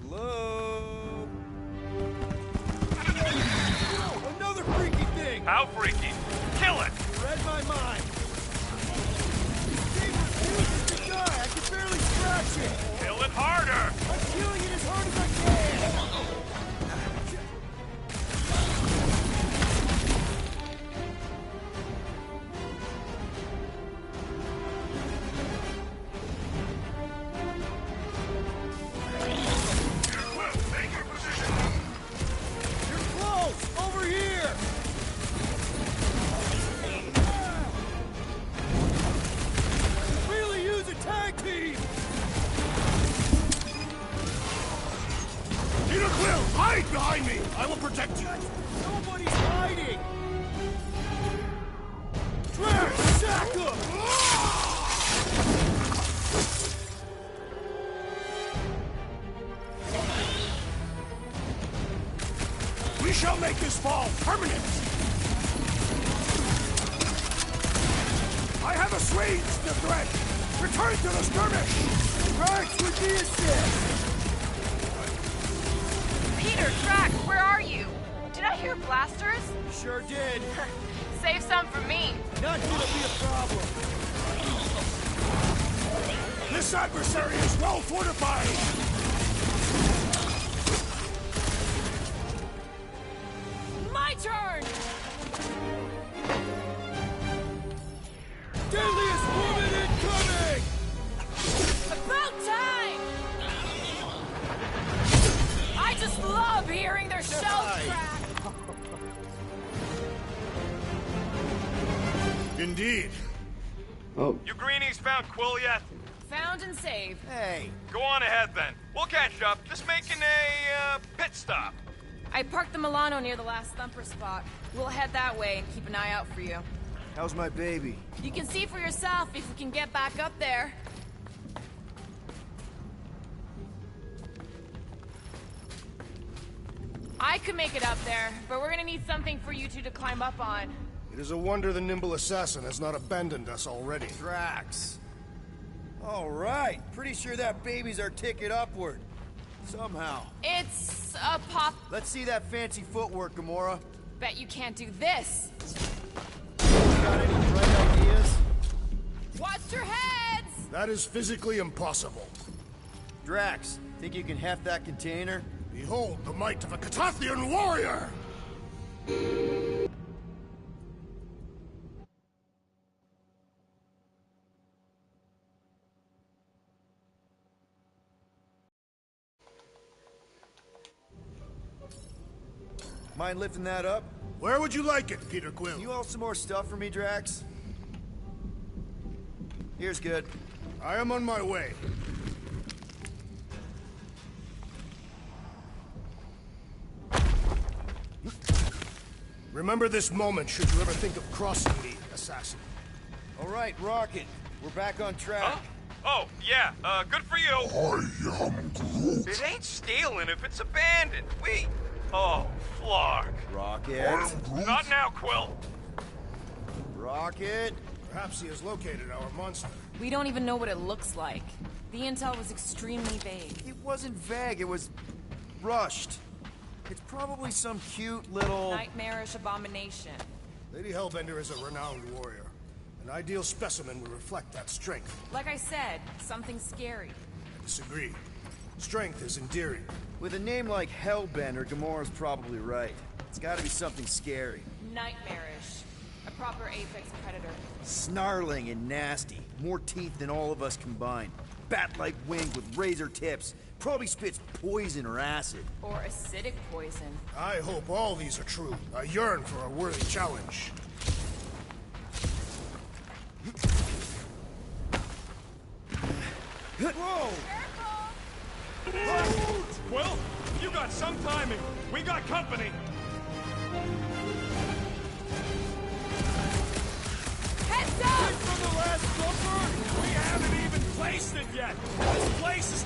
Hello? Another freaky thing! How freaky? Kill it! You read my mind. Thing refuses to die. I can barely scratch it. Kill it harder! I'm killing it as hard as I can. You're close. Over here. Really use a tag team. Peter Quill, hide behind me! I will protect you! Nobody's hiding. Drax, sack him. We shall make this fall permanent! I have assuaged the threat! Return to the skirmish! Drax with the assist. Peter, Drax, where are you? Did I hear blasters? Sure did. Save some for me. Not gonna be a problem. This adversary is well fortified! My turn! Deadliest woman incoming! About time! I just love hearing their shells crack! Indeed. Oh. You greenies found Quill yet? Found and saved. Hey, Go on ahead then. We'll catch up. Just making a, pit stop. I parked the Milano near the last thumper spot. We'll head that way and keep an eye out for you. how's my baby? You can see for yourself if we can get back up there. I could make it up there, but we're gonna need something for you two to climb up on. It is a wonder the nimble assassin has not abandoned us already. Drax. All right, pretty sure that baby's our ticket upward. Somehow. It's a pop. Let's see that fancy footwork, Gamora. Bet you can't do this. Got any bright ideas? Watch your heads! That is physically impossible. Drax, think you can heft that container? Behold the might of a Catathian warrior! Mind lifting that up? Where would you like it, Peter Quill? You haul some more stuff for me, Drax? Here's good. I am on my way. Remember this moment should you ever think of crossing me, assassin. All right, Rocket. We're back on track. Huh? Oh, yeah, good for you. I am Groot. It ain't stealing if it's abandoned. Oh, Flark. Rocket. Not now, Quill. Rocket. Perhaps he has located our monster. We don't even know what it looks like. The intel was extremely vague. It wasn't vague, it was rushed. It's probably some cute little... Nightmarish abomination. Lady Hellbender is a renowned warrior. An ideal specimen would reflect that strength. Like I said, something scary. I disagree. Strength is endearing. With a name like Hellbender, Gamora's probably right. It's gotta be something scary. Nightmarish. A proper apex predator. Snarling and nasty. More teeth than all of us combined. Bat-like wings with razor tips. probably spits poison or acid. Or acidic poison. I hope all these are true. I yearn for a worthy challenge. Whoa! Quill, you got some timing. We got company. Heads up! From the last jumper, we haven't even placed it yet. This place is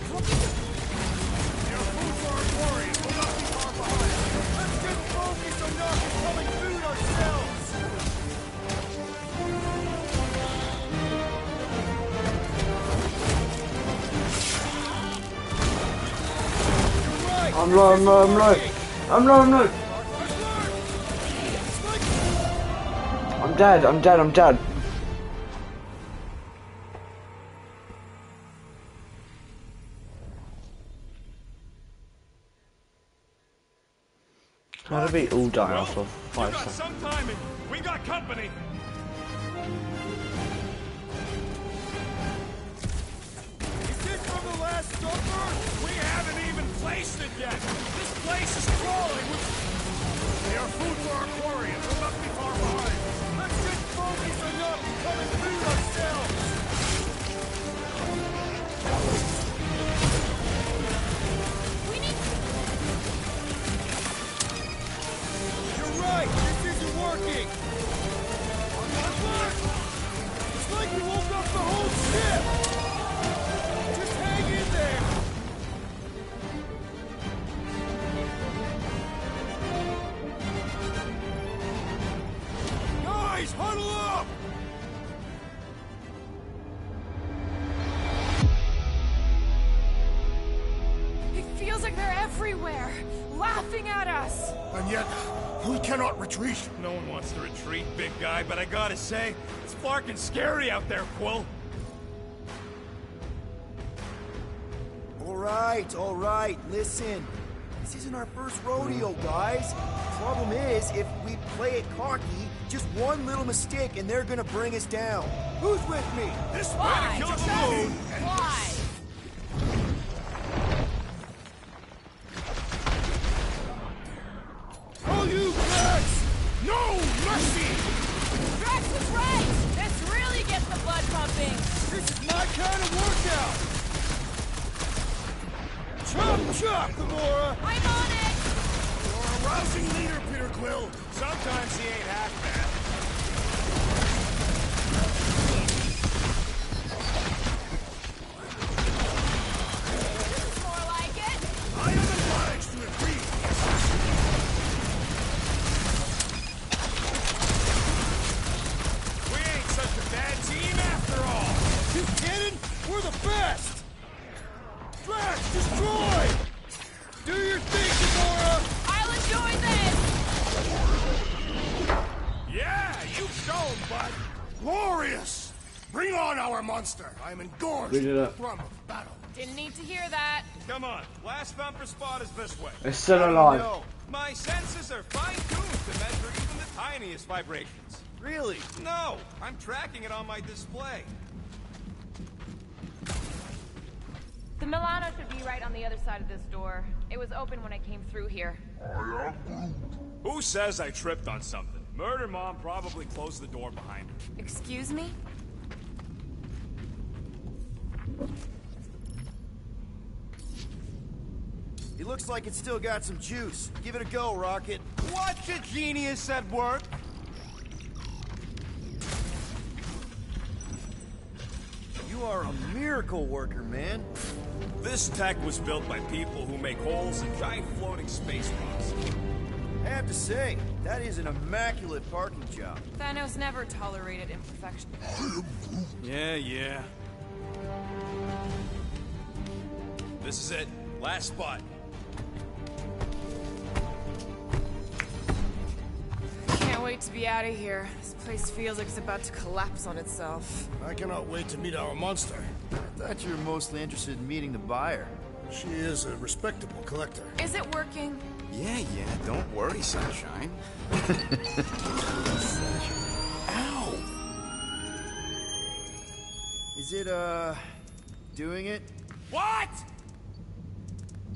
your food for our quarry will not be far behind. Let's get focused on not becoming food ourselves! I'm low. I'm dead. How do we all die after 5 seconds? Some timing. We got company. Is this from the last jumper? We haven't even placed it yet. This place is crawling with... They are food for our quarry and will not be far behind. Let's get focused on not becoming food ourselves! You're right! This isn't working! It's like you woke up the whole ship! Just hang in there! Guys, huddle up! It feels like they're everywhere, laughing at us. And yet, we cannot retreat. No one wants to retreat, big guy, but I gotta say, it's fucking scary out there, Quill. All right, listen. This isn't our first rodeo, guys. Problem is, if we play it cocky, just one little mistake and they're gonna bring us down. Who's with me? This way to kill the moon! Why? All you brats! No mercy! Drax was right! This really gets the blood pumping! This is my kind of workout! Chop, chop, Gamora! I'm on it! You're a rousing leader, Peter Quill. Sometimes he ain't half bad. This is more like it! I am obliged to agree. We ain't such a bad team after all. You kidding? We're the best! Drax, destroy! Do your thing, Gamora! I'll enjoy this! Yeah, you've shown, bud. Glorious! Bring on our monster. I am engorged We did with it. the thrum of battle. Didn't need to hear that. Come on, last thumper spot is this way. It's still alive. No. My senses are fine-tuned to measure even the tiniest vibrations. Really? No, I'm tracking it on my display. The Milano should be right on the other side of this door. It was open when I came through here. Who says I tripped on something? Murder Mom probably closed the door behind her. Excuse me? It looks like it's still got some juice. Give it a go, Rocket. Watch a genius at work. You are a miracle worker, man. This tech was built by people who make holes in giant floating space rocks. I have to say, that is an immaculate parking job. Thanos never tolerated imperfection. Yeah. This is it. Last spot. Can't wait to be out of here. This place feels like it's about to collapse on itself. I cannot wait to meet our monster. I thought you were mostly interested in meeting the buyer. She is a respectable collector. Is it working? Yeah, don't worry, Sunshine. Ow! Is it, doing it? What?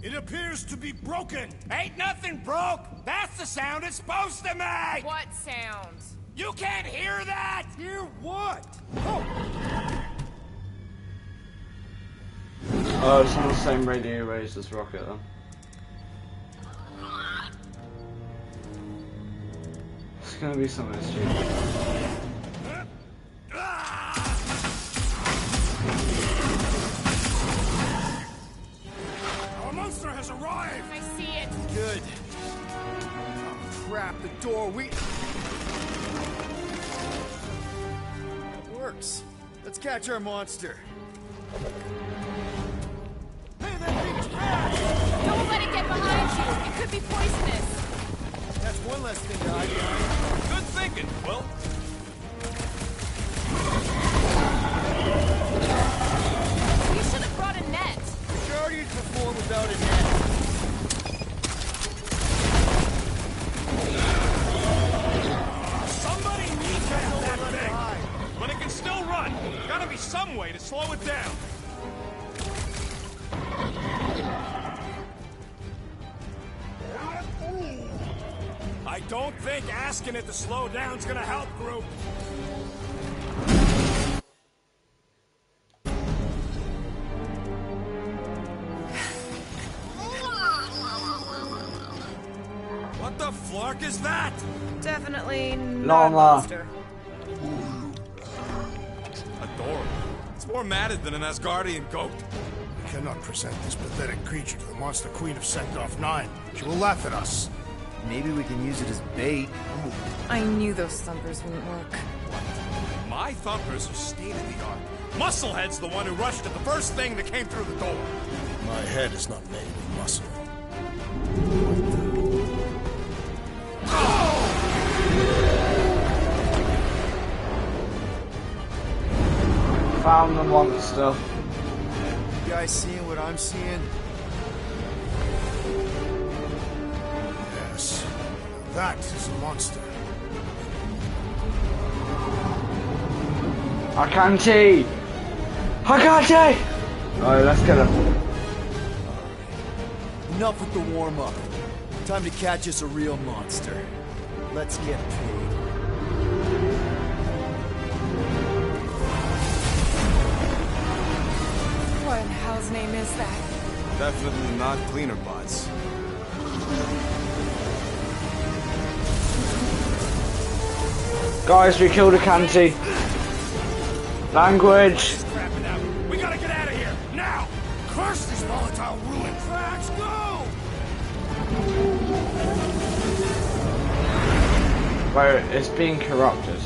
It appears to be broken. Ain't nothing broke. That's the sound it's supposed to make. What sound? You can't hear that? Hear what? Oh, it's on the same radio waves as Rocket then. It's gonna be something stupid. Our monster has arrived. I see it. Good. Oh, crap, the door, It works. Let's catch our monster. Hey, that thing's fast! Don't let it get behind you. It could be poisonous. That's one less thing to hide behind. Good thinking, Will. You should have brought a net. The Guardians perform without a net. Somebody needs that thing. But it can still run. Gotta be some way to slow it down. I don't think asking it to slow down's gonna help, Groot. What the flark is that? Definitely not a Llama. monster. Adorable. It's more matted than an Asgardian goat. We cannot present this pathetic creature to the Monster Queen of Sector 9. She will laugh at us. Maybe we can use it as bait. I knew those thumpers wouldn't work. My thumpers are state-of-the-art. Musclehead's the one who rushed it the first thing that came through the door. My head is not made of muscle. Found the monster. You guys seeing what I'm seeing? Yes. That is a monster. Akanti! Akanti! Alright, let's get him. Enough with the warm-up. Time to catch us a real monster. Let's get paid. What in hell's name is that? Definitely not cleaner bots. Guys, we killed Akanti. Language. Scrapping out. We gotta get out of here, now! Curse this volatile ruin! Tracks, go! Where it's being corrupted.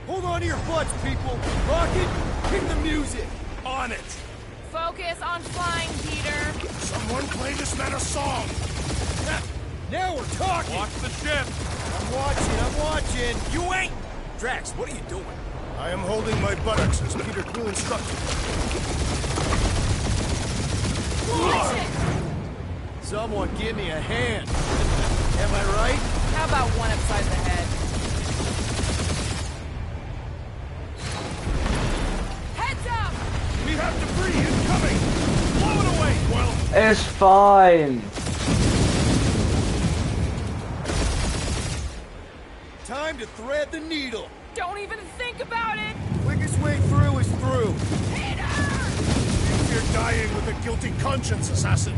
Hold on to your butts, people! Rocket, hit the music! On it! Focus on flying, Peter. Someone play this man a song! Now we're talking! Watch the ship! I'm watching! You ain't! Drax, what are you doing? I am holding my buttocks as Peter Quill instructed. Watch it. Someone give me a hand. Am I right? How about one upside the head? Heads up! We have debris incoming! Blow it away, Quill! It's fine. Time to thread the needle. Don't even think about it! Quickest way through is through. You're dying with a guilty conscience, assassin.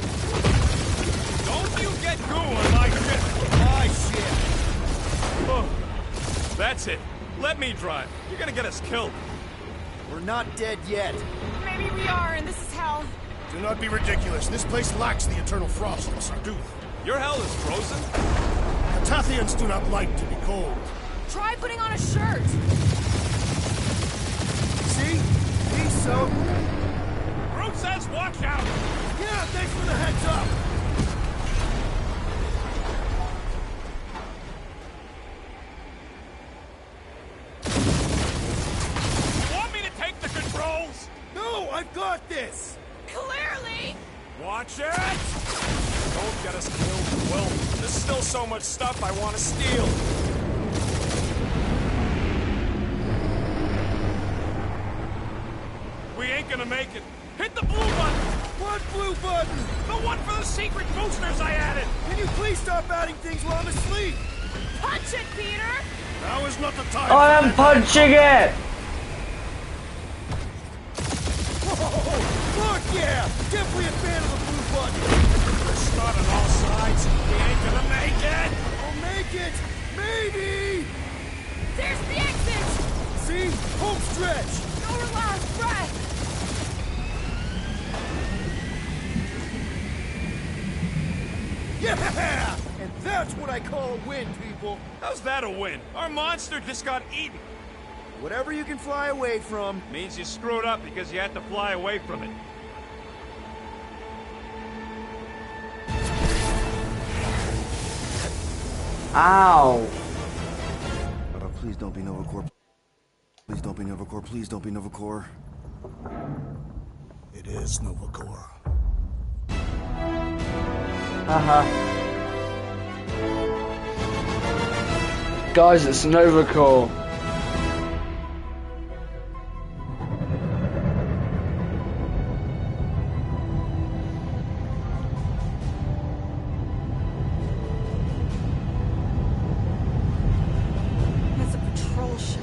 Don't you get goo on my ship! My shit. Oh, that's it. Let me drive. You're gonna get us killed. We're not dead yet. Maybe we are, and this is hell. Do not be ridiculous. This place lacks the eternal frost of Sarduth. Your hell is frozen? Tathians do not like to be cold. Try putting on a shirt. See? He's so... Groot says watch out! Yeah, thanks for the heads up. Want me to take the controls? No, I've got this. Clearly! Watch it! Don't get us killed, Will. There's still so much stuff I want to steal. We ain't gonna make it. Hit the blue button! What blue button? The one for the secret boosters I added! Can you please stop adding things while I'm asleep? Punch it, Peter! Now is not the time. I am punching it! Whoa! Look, yeah! Definitely a fan of the blue button! We're shot on all sides. We ain't gonna make it. I'll make it! Maybe! There's the exit! See? Home stretch! Your last breath! Yeah! And that's what I call a win, people! How's that a win? Our monster just got eaten. Whatever you can fly away from. Means you screwed up because you had to fly away from it. Ow. Please don't be Novacore. Please don't be Novacore. Please don't be Novacore. It is Novacore. Guys, it's Novacore. It's a patrol ship.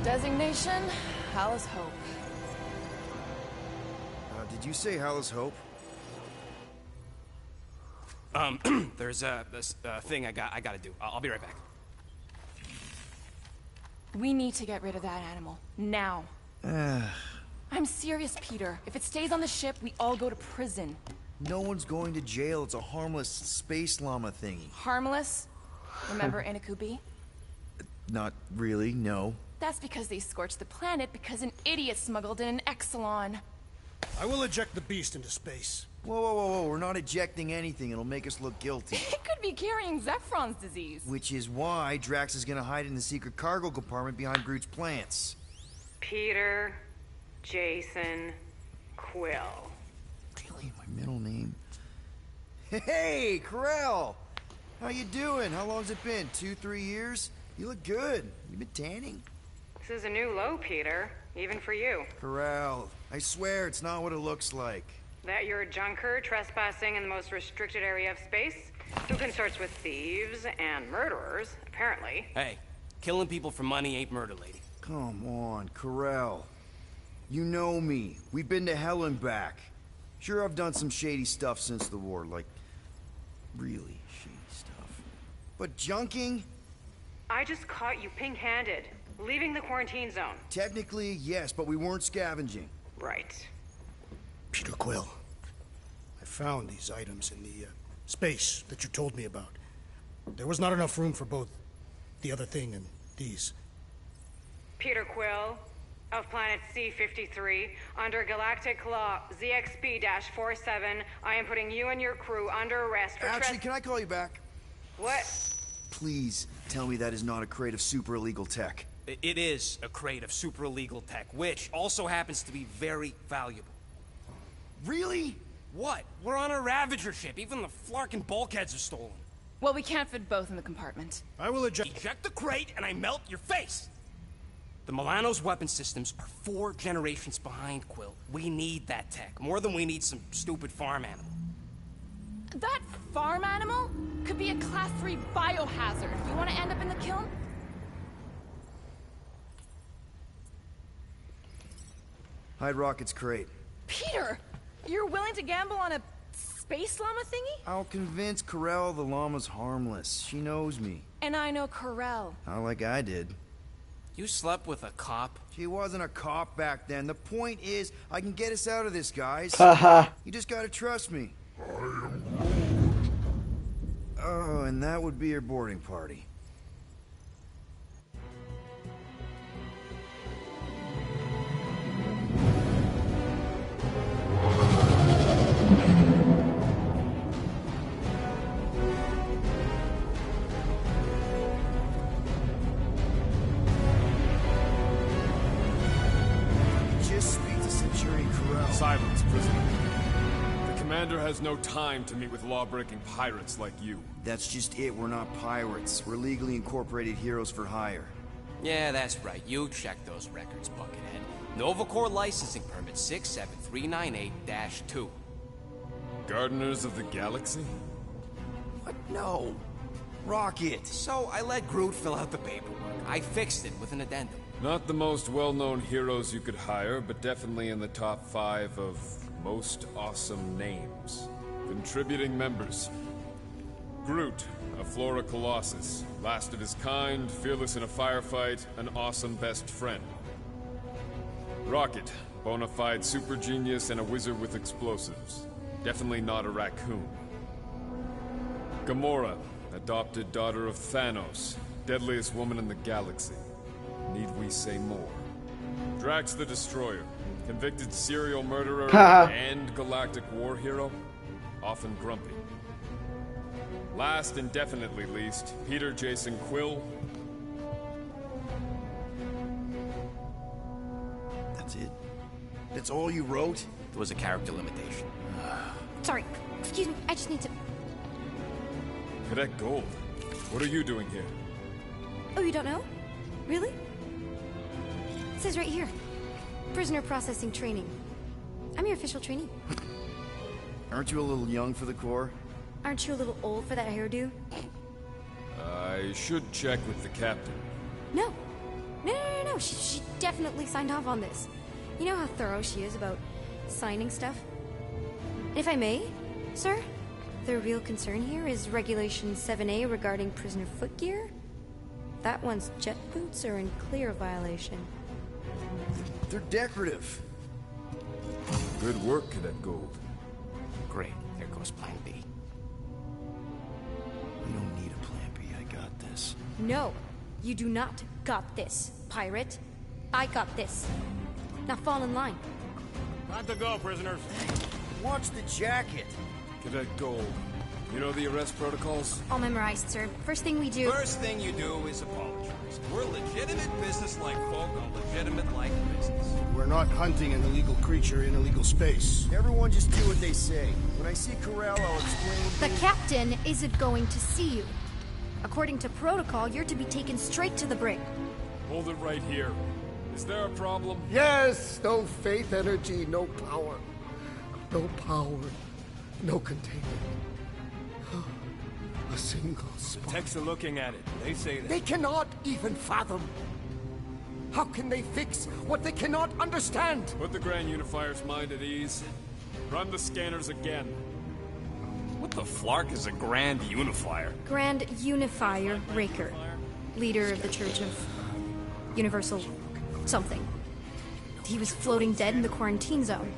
Designation, Hal's Hope. Did you say Hal's Hope? There's this thing I gotta do. I'll be right back. We need to get rid of that animal. Now. I'm serious, Peter. If it stays on the ship, we all go to prison. No one's going to jail. It's a harmless space llama thingy. Harmless? Remember Inakubi? Not really, no. That's because they scorched the planet because an idiot smuggled in an Exelon. I will eject the beast into space. Whoa, whoa, whoa, whoa. We're not ejecting anything. It'll make us look guilty. It could be carrying Zephron's disease. Which is why Drax is gonna hide in the secret cargo compartment behind Groot's plants. Peter, Jason, Quill. Really? My middle name? Hey, Corell! How you doing? How long's it been? 2-3 years? You look good. You been tanning? This is a new low, Peter. Even for you. Corell, I swear it's not what it looks like. That you're a junker trespassing in the most restricted area of space, who consorts with thieves and murderers, apparently. Hey, killing people for money ain't murder, lady. Come on, Corell. You know me. We've been to hell and back. Sure, I've done some shady stuff since the war, like really shady stuff. But junking? I just caught you pink-handed, leaving the quarantine zone. Technically, yes, but we weren't scavenging. Right. Peter Quill, I found these items in the space that you told me about. There was not enough room for both the other thing and these. Peter Quill, of planet C-53, under Galactic Law ZXP-47, I am putting you and your crew under arrest for Actually, can I call you back? What? Please tell me that is not a crate of super illegal tech. It is a crate of super illegal tech, which also happens to be very valuable. Really? What? We're on a Ravager ship. Even the Flarkin bulkheads are stolen. Well, we can't fit both in the compartment. I will eject... Eject the crate and I melt your face! The Milano's weapon systems are 4 generations behind, Quill. We need that tech, more than we need some stupid farm animal. That farm animal could be a Class 3 biohazard. You want to end up in the kiln? Hide Rocket's crate. Peter! You're willing to gamble on a space llama thingy? I'll convince Corell the llama's harmless. She knows me. And I know Corell. Not like I did. You slept with a cop? She wasn't a cop back then. The point is, I can get us out of this, guys. Haha. You just gotta trust me. Oh, and that would be your boarding party. Just speak to Centurion Corell. Silence, prisoner. The commander has no time to meet with law-breaking pirates like you. That's just it. We're not pirates. We're legally incorporated heroes for hire. Yeah, that's right. You check those records, Buckethead. Nova Corps licensing permit 67398-2. Gardeners of the Galaxy? What? No. Rocket. So I let Groot fill out the paperwork. I fixed it with an addendum. Not the most well-known heroes you could hire, but definitely in the top 5 of most awesome names. Contributing members. Groot, a Flora Colossus, last of his kind, fearless in a firefight, an awesome best friend. Rocket, bona fide super genius and a wizard with explosives. Definitely not a raccoon. Gamora, adopted daughter of Thanos, deadliest woman in the galaxy. Need we say more? Drax the Destroyer, convicted serial murderer and galactic war hero, often grumpy. Last and definitely least, Peter Jason Quill. That's it? That's all you wrote? It was a character limitation. Sorry, excuse me, I just need to... Cadet Gold, what are you doing here? Oh, you don't know? Really? It says right here. Prisoner processing training. I'm your official trainee. Aren't you a little young for the Corps? Aren't you a little old for that hairdo? I should check with the captain. No. No. She definitely signed off on this. You know how thorough she is about signing stuff? And if I may, sir, the real concern here is Regulation 7A regarding prisoner footgear. That one's jet boots are in clear violation. They're decorative. Good work, Cadet Gold. Great. There goes Plan B. You don't need a Plan B. I got this. No, you do not got this, pirate. I got this. Now fall in line. Time to go, prisoners. Watch the jacket. Cadet Gold, you know the arrest protocols? All memorized, sir. First thing we do... First thing you do is apologize. We're legitimate business-like folk on legitimate-like business. We're not hunting an illegal creature in illegal space. Everyone just do what they say. When I see Corral, I'll explain... The captain isn't going to see you. According to protocol, you're to be taken straight to the brig. Hold it right here. Is there a problem? Yes! No faith energy, no power. No power, no containment. A single spark. Techs are looking at it. They say that. They cannot even fathom. How can they fix what they cannot understand? Put the Grand Unifier's mind at ease. Run the scanners again. What the flark is a Grand Unifier? Grand Unifier Raker. Leader of the Church of Universal something. He was floating dead in the quarantine zone.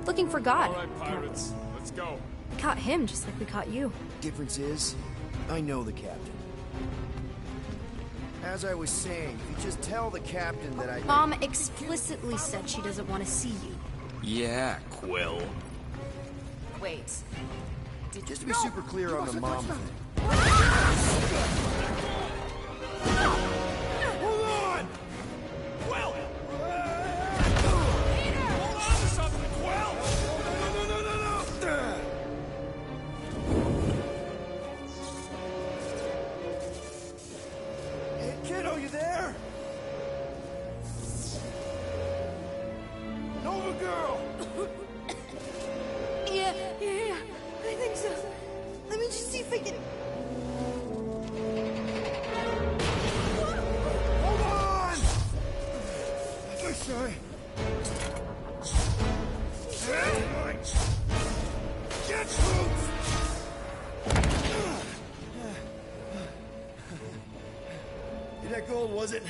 Looking for God. All right, pirates. Let's go. We caught him just like we caught you. Difference is, I know the captain. As I was saying, if you just tell the captain that I... Mom explicitly said she doesn't want to see you. Yeah, Quill. Wait. Just to be super clear on the mom thing. Hold on! Quill! Hold on to something, Quill! No! Hey, kiddo, you there? Nova girl! Yeah, I think so. Let me just see if I can... Hold on! I'm sorry. Get loose! That Gold, was it?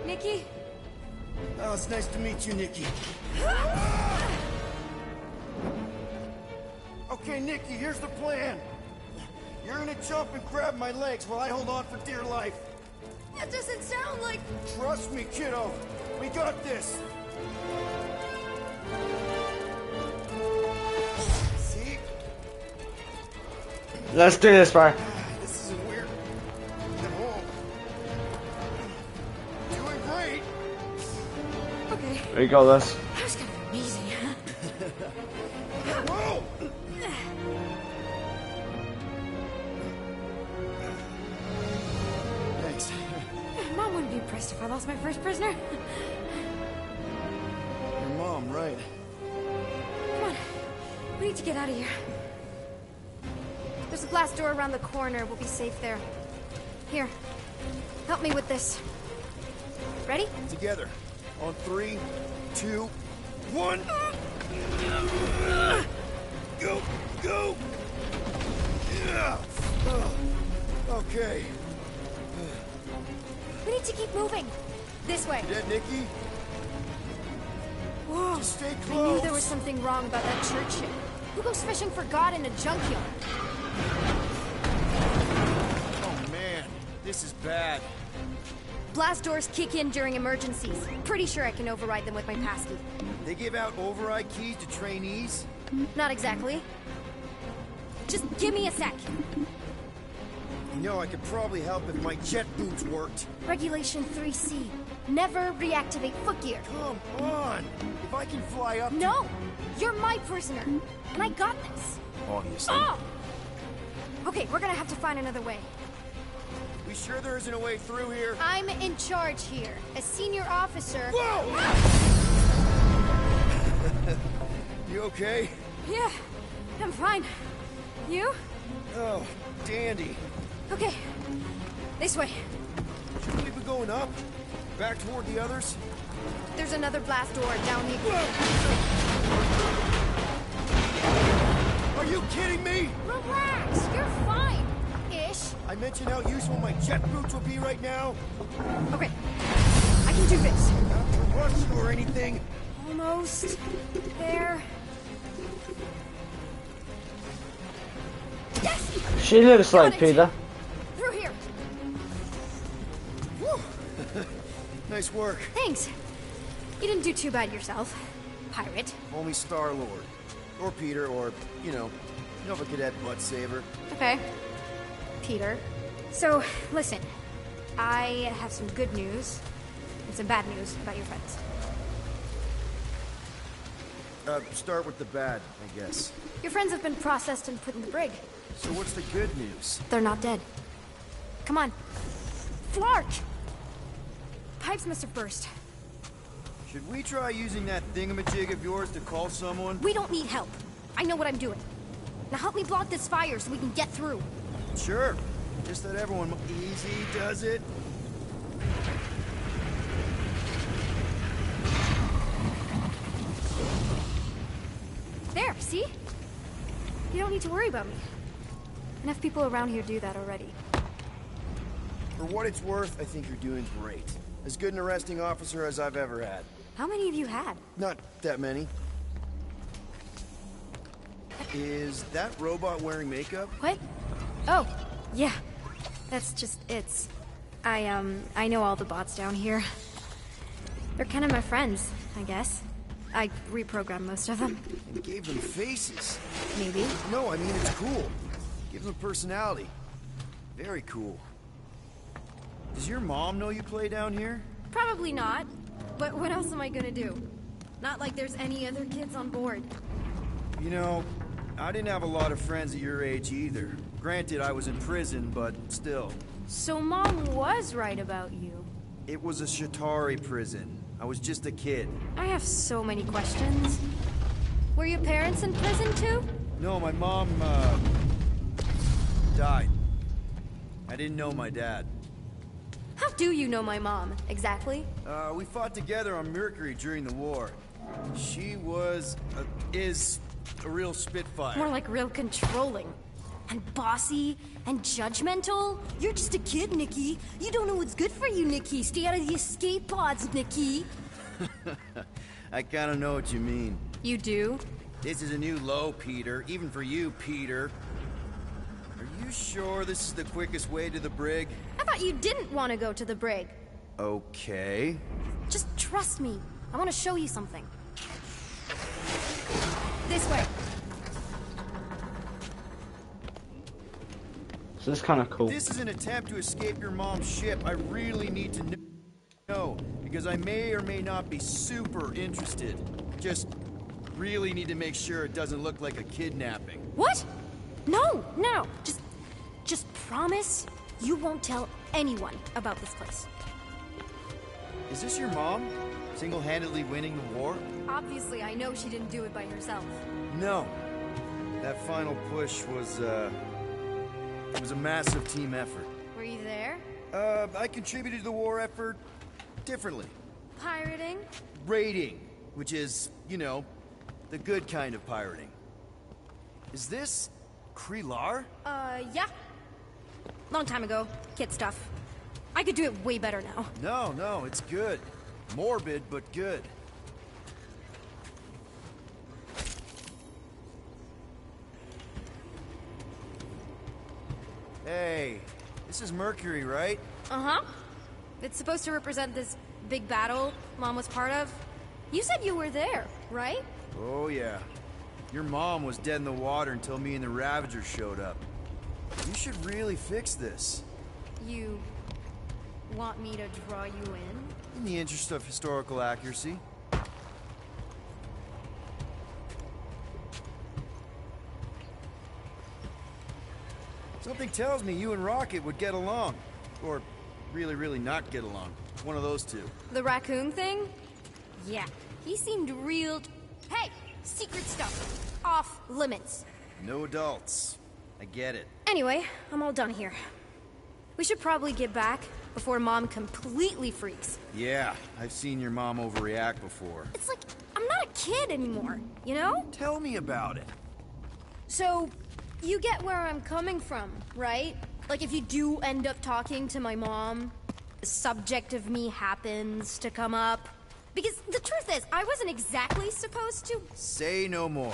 Nikki? Oh, it's nice to meet you, Nikki. Okay, Nikki, here's the plan. You're gonna jump and grab my legs while I hold on for dear life. That doesn't sound like... Trust me, kiddo. We got this. See? Let's do this, bro. This is weird. At home. Doing great. Okay. We got this. That was kind of amazing. Whoa! Thanks. Mom wouldn't be impressed if I lost my first prisoner. need to get out of here. There's a glass door around the corner. We'll be safe there. Here, help me with this. Ready? Together. On 3, 2, 1. Go, go. Yeah. Okay. We need to keep moving. This way. You dead, Nikki? Whoa. Just stay I close. knew there was something wrong about that church shit. Who goes fishing for God in a junkyard? Oh man, this is bad. Blast doors kick in during emergencies. Pretty sure I can override them with my passkey. They give out override keys to trainees? Not exactly. Just give me a sec. You know, I could probably help if my jet boots worked. Regulation 3C. Never reactivate footgear. Come on! If I can fly up No! You're my prisoner. And I got this. Obviously. Oh! Okay, we're gonna have to find another way. We sure there isn't a way through here? I'm in charge here. As senior officer... Whoa! You okay? Yeah, I'm fine. You? Oh, dandy. Okay, this way. Shouldn't we be going up? Back toward the others? There's another blast door down here. Are you kidding me? Relax, you're fine. Ish. I mentioned how useful my jet boots will be right now. Okay, I can do this. Not to rush you or anything. Almost there. Yes! She looks Got like it. Peter. Through here. Woo. Nice work. Thanks. You didn't do too bad yourself, pirate. Only Star-Lord. Or Peter, or, you know, Nova Cadet Butt Saver. Okay. Peter. So, listen. I have some good news and some bad news about your friends. Start with the bad, I guess. Your friends have been processed and put in the brig. So what's the good news? They're not dead. Come on. Flark! Pipes must have burst. Should we try using that thingamajig of yours to call someone? We don't need help. I know what I'm doing. Now help me block this fire so we can get through. Sure. Just that everyone easy does it. There, see? You don't need to worry about me. Enough people around here do that already. For what it's worth, I think you're doing great. As good an arresting officer as I've ever had. How many of you had? Not that many. Is that robot wearing makeup? What? Oh, yeah. That's just it's. I know all the bots down here. They're kind of my friends, I guess. I reprogrammed most of them. And gave them faces. Maybe. No, I mean it's cool. Give them personality. Very cool. Does your mom know you play down here? Probably not. But what else am I gonna do? Not like there's any other kids on board. You know, I didn't have a lot of friends at your age either. Granted, I was in prison, but still. So Mom was right about you. It was a Shatari prison. I was just a kid. I have so many questions. Were your parents in prison too? No, my mom, died. I didn't know my dad. How do you know my mom, exactly? We fought together on Mercury during the war. She was, is a real spitfire. More like real controlling. And bossy, and judgmental. You're just a kid, Nikki. You don't know what's good for you, Nikki. Stay out of the escape pods, Nikki. I kinda know what you mean. You do? This is a new low, Peter. Even for you, Peter. Are you sure this is the quickest way to the brig? I thought you didn't want to go to the brig. Okay. Just trust me. I want to show you something. This way. So it's kind of cool. This is an attempt to escape your mom's ship. I really need to know, because I may or may not be super interested. Just really need to make sure it doesn't look like a kidnapping. What? No, no. Just promise you won't tell anyone about this place. Is this your mom? Single-handedly winning the war? Obviously, I know she didn't do it by herself. No. That final push was, it was a massive team effort. Were you there? I contributed to the war effort differently. Pirating? Raiding, which is, you know, the good kind of pirating. Is this Krelar? Yeah. Long time ago. Kid stuff. I could do it way better now. No, it's good. Morbid, but good. Hey, this is Mercury, right? Uh-huh. It's supposed to represent this big battle Mom was part of. You said you were there, right? Oh, yeah. Your mom was dead in the water until me and the Ravagers showed up. You should really fix this. You want me to draw you in? In the interest of historical accuracy. Something tells me you and Rocket would get along. Or really not get along. One of those two. The raccoon thing? Yeah. He seemed real... Hey! Secret stuff. Off limits. No adults. I get it. Anyway, I'm all done here. We should probably get back before Mom completely freaks. Yeah, I've seen your mom overreact before. It's like, I'm not a kid anymore, you know? Tell me about it. So, you get where I'm coming from, right? Like if you do end up talking to my mom, the subject of me happens to come up. Because the truth is, I wasn't exactly supposed to... Say no more.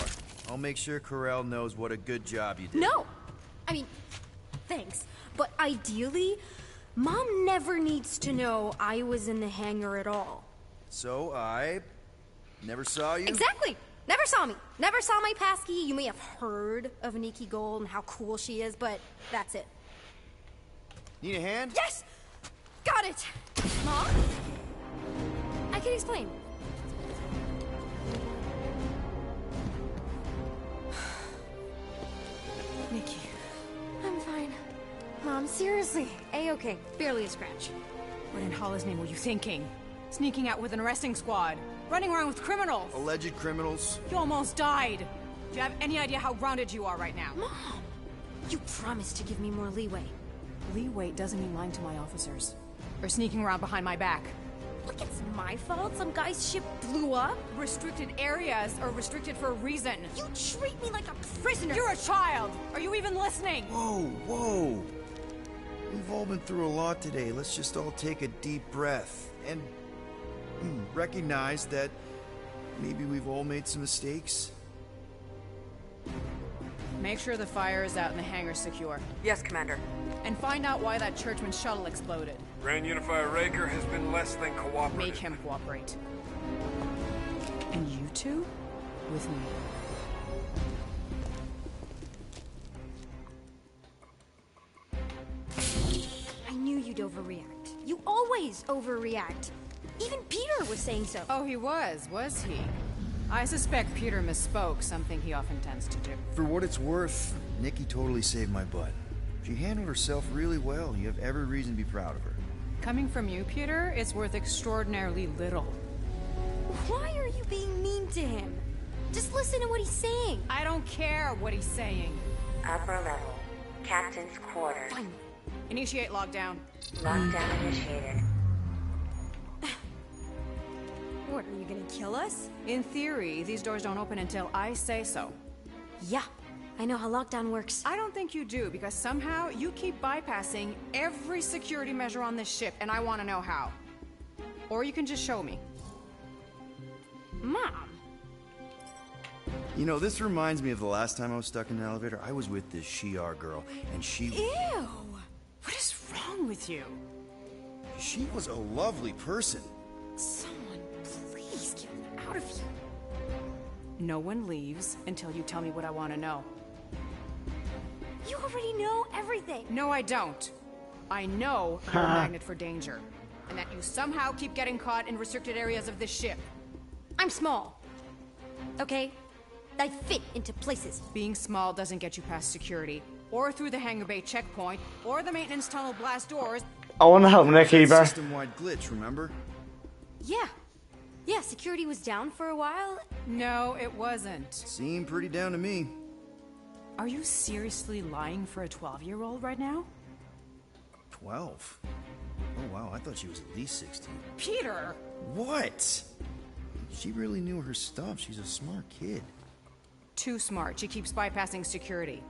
I'll make sure Corell knows what a good job you did. No! I mean, thanks. But ideally, Mom never needs to know I was in the hangar at all. So I never saw you? Exactly! Never saw me. Never saw my passkey. You may have heard of Nikki Gold and how cool she is, but that's it. Need a hand? Yes! Got it! Mom? I can explain. Nikki. I'm fine. Mom, seriously. A-okay. Barely a scratch. What in Hollis' name were you thinking? Sneaking out with an arresting squad. Running around with criminals. Alleged criminals. You almost died. Do you have any idea how grounded you are right now? Mom! You promised to give me more leeway. Leeway doesn't mean lying to my officers. Or sneaking around behind my back. Look, it's my fault some guy's ship blew up. Restricted areas are restricted for a reason. You treat me like a prisoner. You're a child. Are you even listening? Whoa. We've all been through a lot today. Let's just all take a deep breath and recognize that maybe we've all made some mistakes. Make sure the fire is out and the hangar's secure. Yes, Commander. And find out why that churchman's shuttle exploded. Grand Unifier Raker has been less than cooperative. Make him cooperate. And you two? With me. I knew you'd overreact. You always overreact. Even Peter was saying so. Oh, he was he? I suspect Peter misspoke, something he often tends to do. For what it's worth, Nikki totally saved my butt. She handled herself really well. You have every reason to be proud of her. Coming from you, Peter, it's worth extraordinarily little. Why are you being mean to him? Just listen to what he's saying. I don't care what he's saying. Upper level. Captain's quarters. Fine. Initiate lockdown. Lockdown initiated. What, are you gonna kill us? In theory, these doors don't open until I say so. Yeah, I know how lockdown works. I don't think you do, because somehow you keep bypassing every security measure on this ship, and I want to know how. Or you can just show me. Mom! You know, this reminds me of the last time I was stuck in an elevator. I was with this Shi'ar girl, and she... Ew! What is wrong with you? She was a lovely person. Someone, please get me out of here. No one leaves until you tell me what I want to know. You already know everything. No, I don't. I know you're a magnet for danger, and that you somehow keep getting caught in restricted areas of this ship. I'm small. Okay? I fit into places. Being small doesn't get you past security, or through the hangar bay checkpoint, or the maintenance tunnel blast doors. I want to help Nikki, bro. System-wide glitch, remember? Yeah. Yeah, security was down for a while. No, it wasn't. Seemed pretty down to me. Are you seriously lying for a 12-year-old right now? 12? Oh wow, I thought she was at least 16. Peter! What? She really knew her stuff. She's a smart kid. Too smart. She keeps bypassing security.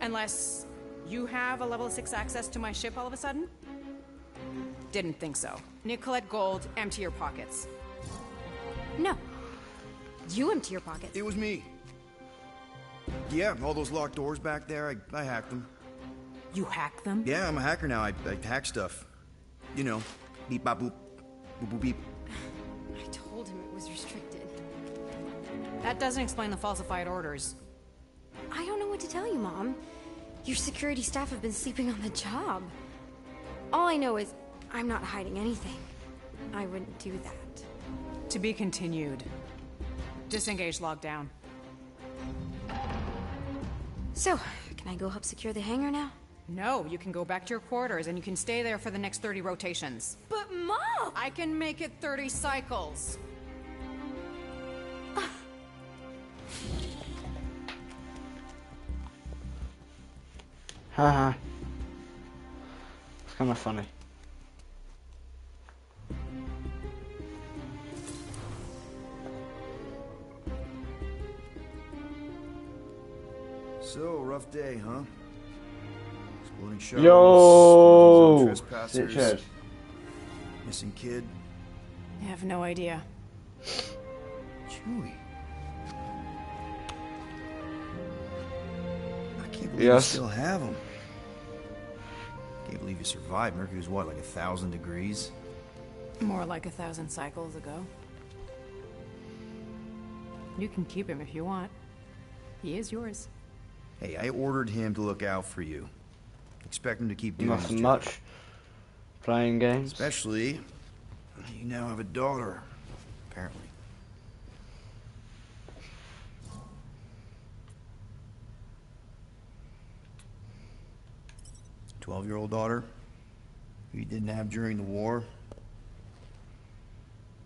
Unless you have a level 6 access to my ship all of a sudden? Didn't think so. Nicolette Gold, empty your pockets. No. You empty your pockets. It was me. Yeah, all those locked doors back there, I hacked them. You hacked them? Yeah, I'm a hacker now. I hack stuff. You know, beep bop boop, boop boop beep. I told him it was restricted. That doesn't explain the falsified orders. I don't know what to tell you, Mom. Your security staff have been sleeping on the job. All I know is I'm not hiding anything. I wouldn't do that. To be continued. Disengage lockdown. So, can I go help secure the hangar now? No, you can go back to your quarters and you can stay there for the next 30 rotations. But Mom! I can make it 30 cycles. Haha. It's kind of funny. So, rough day, huh? Exploding shuttles, Yo! trespassers, Stitches. missing kid. I have no idea. Chewie. I can't believe you Yes. still have him. Can't believe you survived. Mercury was what, like 1,000 degrees? More like 1,000 cycles ago. You can keep him if you want. He is yours. Hey, I ordered him to look out for you. Expect him to keep doing Nothing his much. job. Playing games. Especially, you now have a daughter, apparently. "12-year-old daughter, who you didn't have during the war.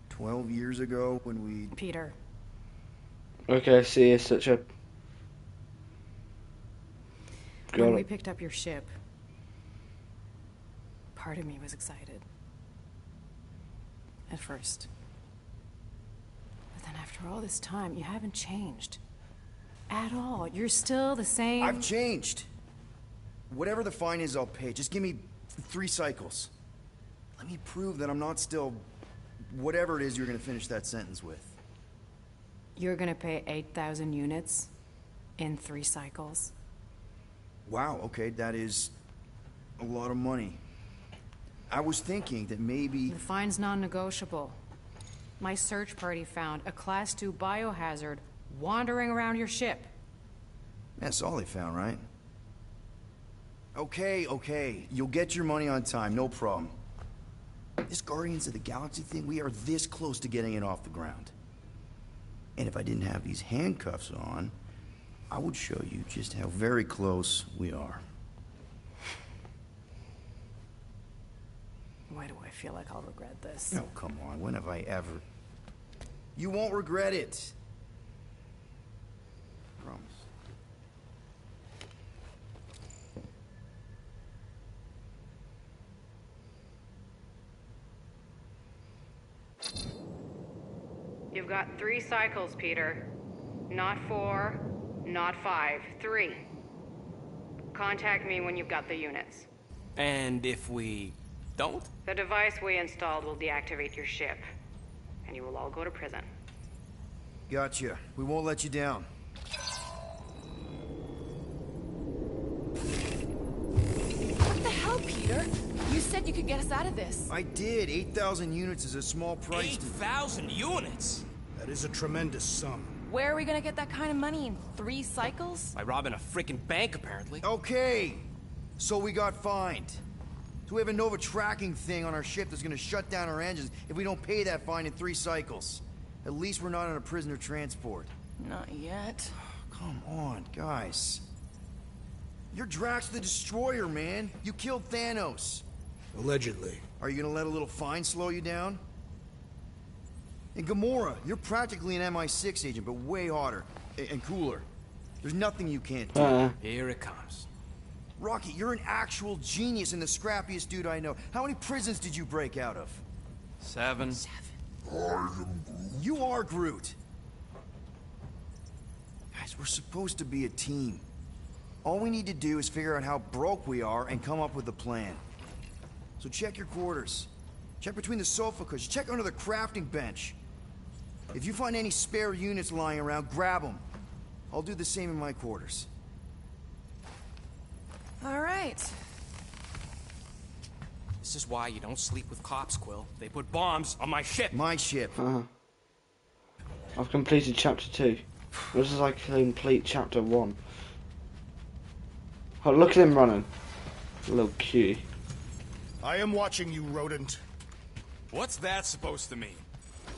12 years ago when we... Peter. Okay, see, it's such a... When we picked up your ship, part of me was excited. At first. But then after all this time, you haven't changed. At all. You're still the same... I've changed. Whatever the fine is, I'll pay. Just give me 3 cycles. Let me prove that I'm not still... whatever it is you're gonna finish that sentence with. You're gonna pay 8,000 units in 3 cycles? Wow, okay, that is a lot of money. I was thinking that maybe... The fine's non-negotiable. My search party found a Class 2 biohazard wandering around your ship. That's all they found, right? Okay. You'll get your money on time, no problem. This Guardians of the Galaxy thing, we are this close to getting it off the ground. And if I didn't have these handcuffs on, I would show you just how very close we are. Why do I feel like I'll regret this? Oh, come on. When have I ever... You won't regret it. Promise. You've got 3 cycles, Peter. Not 4, not 5, 3. Contact me when you've got the units. And if we don't? The device we installed will deactivate your ship, and you will all go to prison. Gotcha. We won't let you down. What the hell, Peter? You said you could get us out of this. I did. 8,000 units is a small price. 8,000 units? That is a tremendous sum. Where are we gonna get that kind of money in 3 cycles? By robbing a freaking bank, apparently. Okay. So we got fined. So we have a Nova tracking thing on our ship that's gonna shut down our engines if we don't pay that fine in 3 cycles. At least we're not on a prisoner transport. Not yet. Come on, guys. You're Drax the Destroyer, man. You killed Thanos. Allegedly. Are you gonna let a little fine slow you down? And Gamora, you're practically an MI6 agent, but way hotter and cooler. There's nothing you can't do. Here it comes. Rocky, you're an actual genius and the scrappiest dude I know. How many prisons did you break out of? 7. You are Groot. Guys, we're supposed to be a team. All we need to do is figure out how broke we are and come up with a plan. So check your quarters. Check between the sofa cushions. Check under the crafting bench. If you find any spare units lying around, grab them. I'll do the same in my quarters. All right. This is why you don't sleep with cops, Quill. They put bombs on my ship. My ship. I've completed chapter 2. This is like complete chapter 1. Oh, look at him running. A little cutie. I am watching you, rodent. What's that supposed to mean?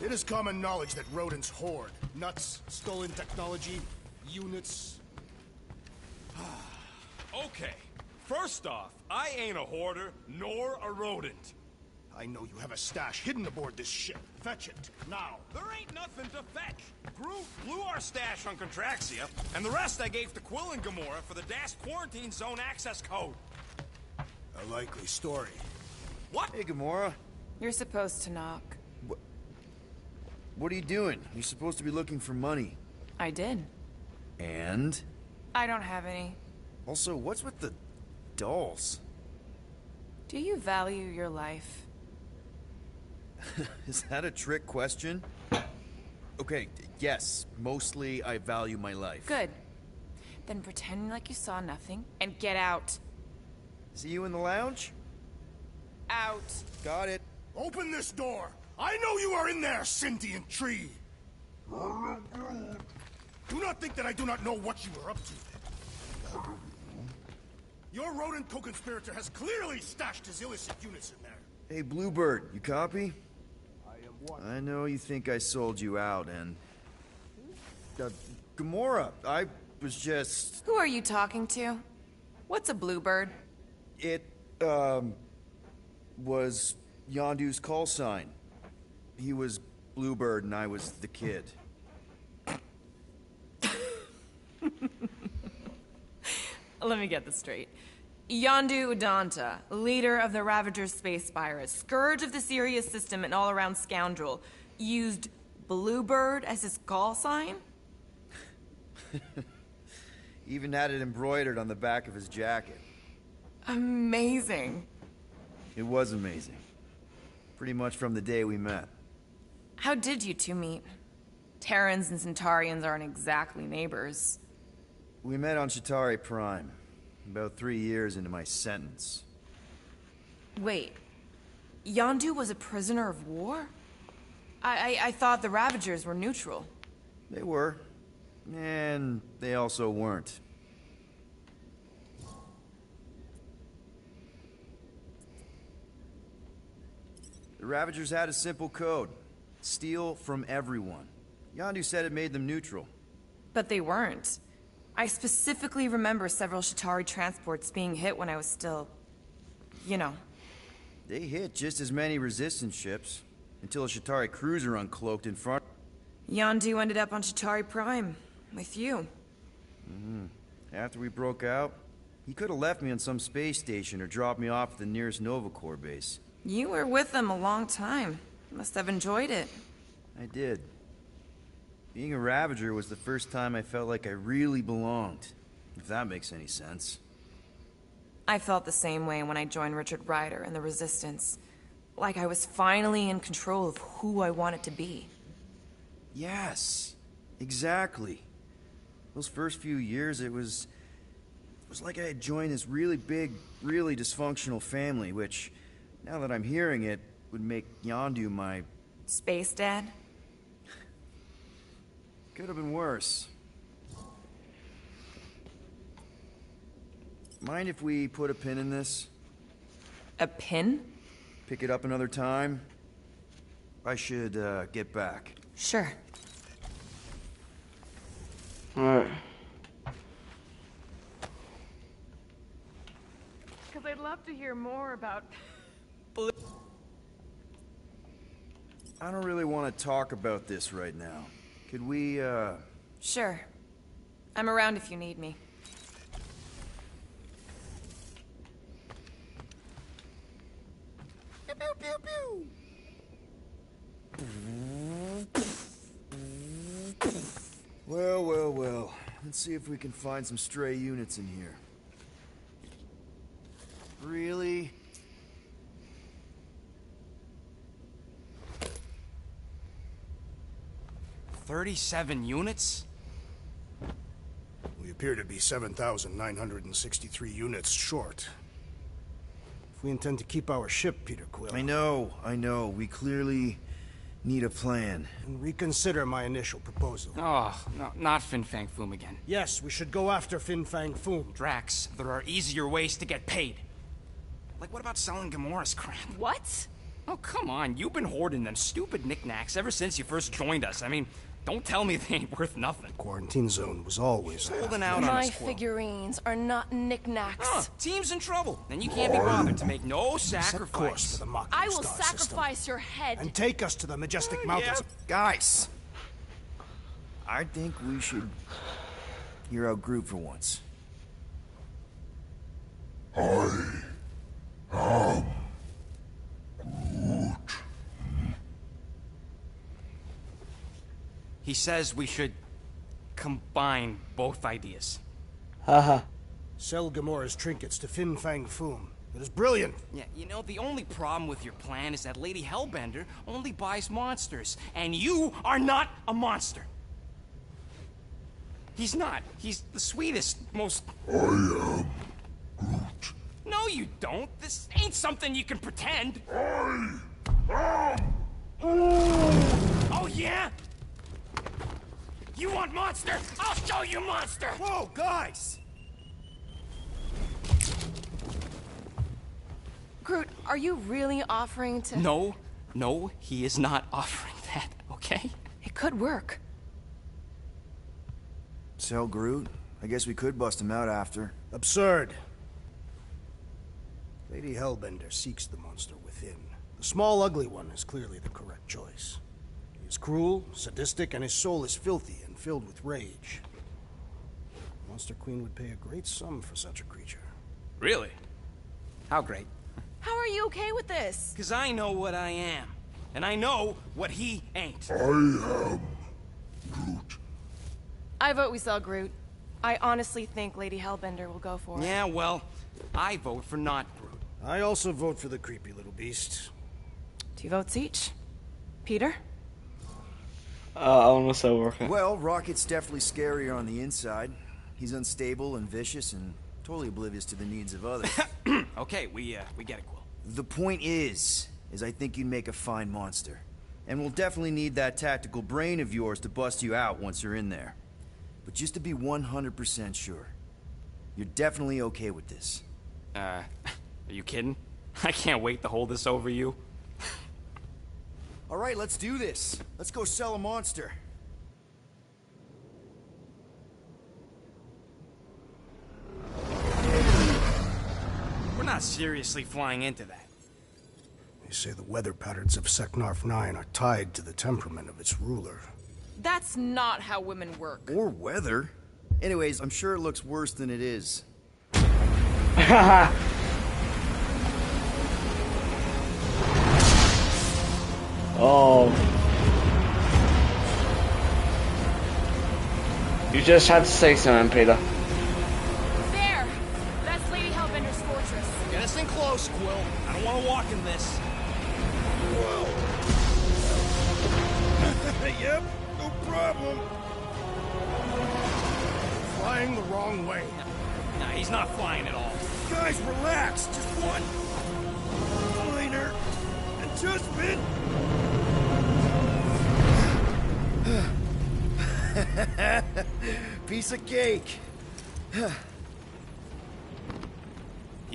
It is common knowledge that rodents hoard nuts, stolen technology, units. Okay. First off, I ain't a hoarder, nor a rodent. I know you have a stash hidden aboard this ship. Fetch it, now. There ain't nothing to fetch. Groot blew our stash on Contraxia, and the rest I gave to Quill and Gamora for the DAS quarantine zone access code. A likely story. What? Hey, Gamora. You're supposed to knock. What are you doing? You're supposed to be looking for money. I did. And? I don't have any. Also, what's with the dolls? Do you value your life? Is that a trick question? Okay, yes. Mostly I value my life. Good. Then pretend like you saw nothing and get out. See you in the lounge? Out. Got it. Open this door! I know you are in there, sentient tree! Do not think that I do not know what you are up to. Your rodent co-conspirator has clearly stashed his illicit units in there. Hey, Bluebird, you copy? I know you think I sold you out, and... Gamora, I was just... Who are you talking to? What's a bluebird? It, was Yondu's call sign. He was Bluebird and I was the kid. Let me get this straight. Yondu Udanta, leader of the Ravager's space virus, scourge of the Sirius system and all-around scoundrel, used Bluebird as his call sign? Even had it embroidered on the back of his jacket. Amazing. It was amazing. Pretty much from the day we met. How did you two meet? Terrans and Centaurians aren't exactly neighbors. We met on Chitauri Prime, about 3 years into my sentence. Wait, Yondu was a prisoner of war? I thought the Ravagers were neutral. They were. And they also weren't. The Ravagers had a simple code. Steal from everyone. Yondu said it made them neutral. But they weren't. I specifically remember several Chitauri transports being hit when I was still... you know. They hit just as many resistance ships, until a Chitauri cruiser uncloaked in front. Yondu ended up on Chitauri Prime, with you. After we broke out, he could have left me on some space station or dropped me off at the nearest Nova Corps base. You were with them a long time. Must have enjoyed it. I did. Being a Ravager was the first time I felt like I really belonged, if that makes any sense. I felt the same way when I joined Richard Rider and the Resistance. Like I was finally in control of who I wanted to be. Yes, exactly. Those first few years, it was like I had joined this really big, really dysfunctional family, which, now that I'm hearing it, would make Yondu my... Space Dad? Could have been worse. Mind if we put a pin in this? A pin? Pick it up another time? I should, get back. Sure. Alright. Because I'd love to hear more about... I don't really want to talk about this right now. Could we, Sure. I'm around if you need me. Pew, pew, pew, pew. Well, well, well. Let's see if we can find some stray units in here. Really? $37 units? We appear to be 7,963 units short. If we intend to keep our ship, Peter Quill... I know. We clearly need a plan. And reconsider my initial proposal. Oh, no, not Fin Fang Foom again. Yes, we should go after Fin Fang Foom. Drax, there are easier ways to get paid. Like, what about selling Gamora's crap? What? Oh, come on. You've been hoarding them stupid knickknacks ever since you first joined us. I mean, don't tell me they ain't worth nothing. Quarantine zone was always holding out on My us, Quill. figurines are not knickknacks. Team's in trouble, and you can't be bothered to make no sacrifice. For the Mocking I will Star sacrifice system. your head. And take us to the majestic mountains. Guys, I think we should hear out Groot for once. He says we should combine both ideas. Haha. Sell Gamora's trinkets to Fin Fang Foom. It is brilliant. Yeah, you know, the only problem with your plan is that Lady Hellbender only buys monsters, and you are not a monster. He's not. He's the sweetest, most... I am Groot. No, you don't. This ain't something you can pretend. I am... Oh, yeah? You want monster? I'll show you monster! Whoa, guys! Groot, are you really offering to... No, he is not offering that, okay? It could work. Sell Groot? I guess we could bust him out after. Absurd. Lady Hellbender seeks the monster within. The small, ugly one is clearly the correct choice. He is cruel, sadistic, and his soul is filthy and filled with rage. Monster Queen would pay a great sum for such a creature. Really? How great? How are you okay with this? Because I know what I am. And I know what he ain't. I am Groot. I vote we sell Groot. I honestly think Lady Hellbender will go for it. Yeah, well, I vote for not Groot. I also vote for the creepy little beast. 2 votes each. Peter? I want to sell Rocket. Well, Rocket's definitely scarier on the inside. He's unstable and vicious and totally oblivious to the needs of others. Okay, we get it, Quill. The point is I think you'd make a fine monster. And we'll definitely need that tactical brain of yours to bust you out once you're in there. But just to be 100% sure, you're definitely okay with this. Are you kidding? I can't wait to hold this over you. All right, let's do this. Let's go sell a monster. We're not seriously flying into that. They say the weather patterns of Seknarf 9 are tied to the temperament of its ruler. That's not how women work. Or weather. Anyways, I'm sure it looks worse than it is. Oh. You just had to say something, Peter. There! That's Lady Hellbender's fortress. Get us in close, Quill. I don't want to walk in this. Yep, no problem. Flying the wrong way. Nah, he's not flying at all. Guys, relax. Just one minor adjustment. Piece of cake. You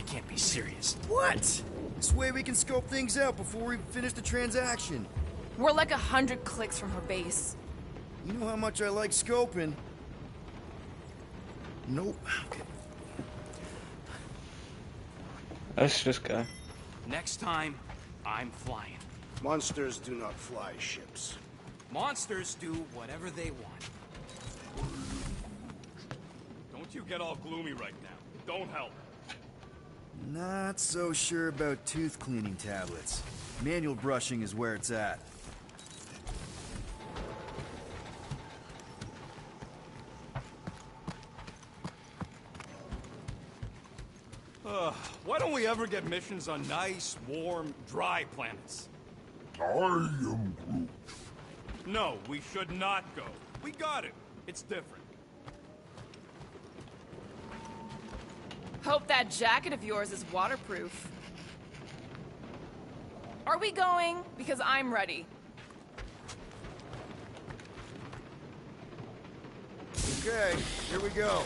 can't be serious. What? This way we can scope things out before we finish the transaction. We're like 100 clicks from her base. You know how much I like scoping. Nope. Okay. Let's just go. Next time, I'm flying. Monsters do not fly ships. Monsters do whatever they want. get all gloomy right now. Don't help. Not so sure about tooth cleaning tablets. Manual brushing is where it's at. Why don't we ever get missions on nice, warm, dry planets? I am Groot. No, we should not go. We got it. It's different. Hope that jacket of yours is waterproof. Are we going? Because I'm ready. Okay, here we go.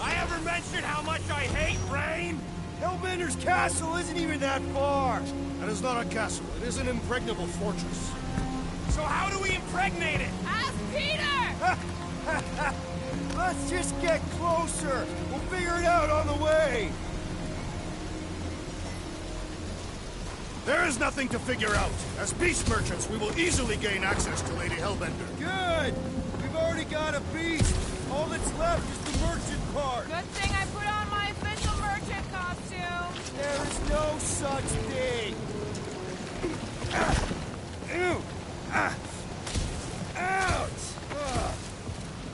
I ever mentioned how much I hate rain? Hellbender's castle isn't even that far. That is not a castle. It is an impregnable fortress. So how do we impregnate it? Ask Peter! Let's just get closer. We'll figure it out on the way. There is nothing to figure out. As beast merchants, we will easily gain access to Lady Hellbender. Good! We've already got a beast. All that's left is the merchant part. Good thing I put on my official merchant costume. There is no such thing. Ew! Ouch!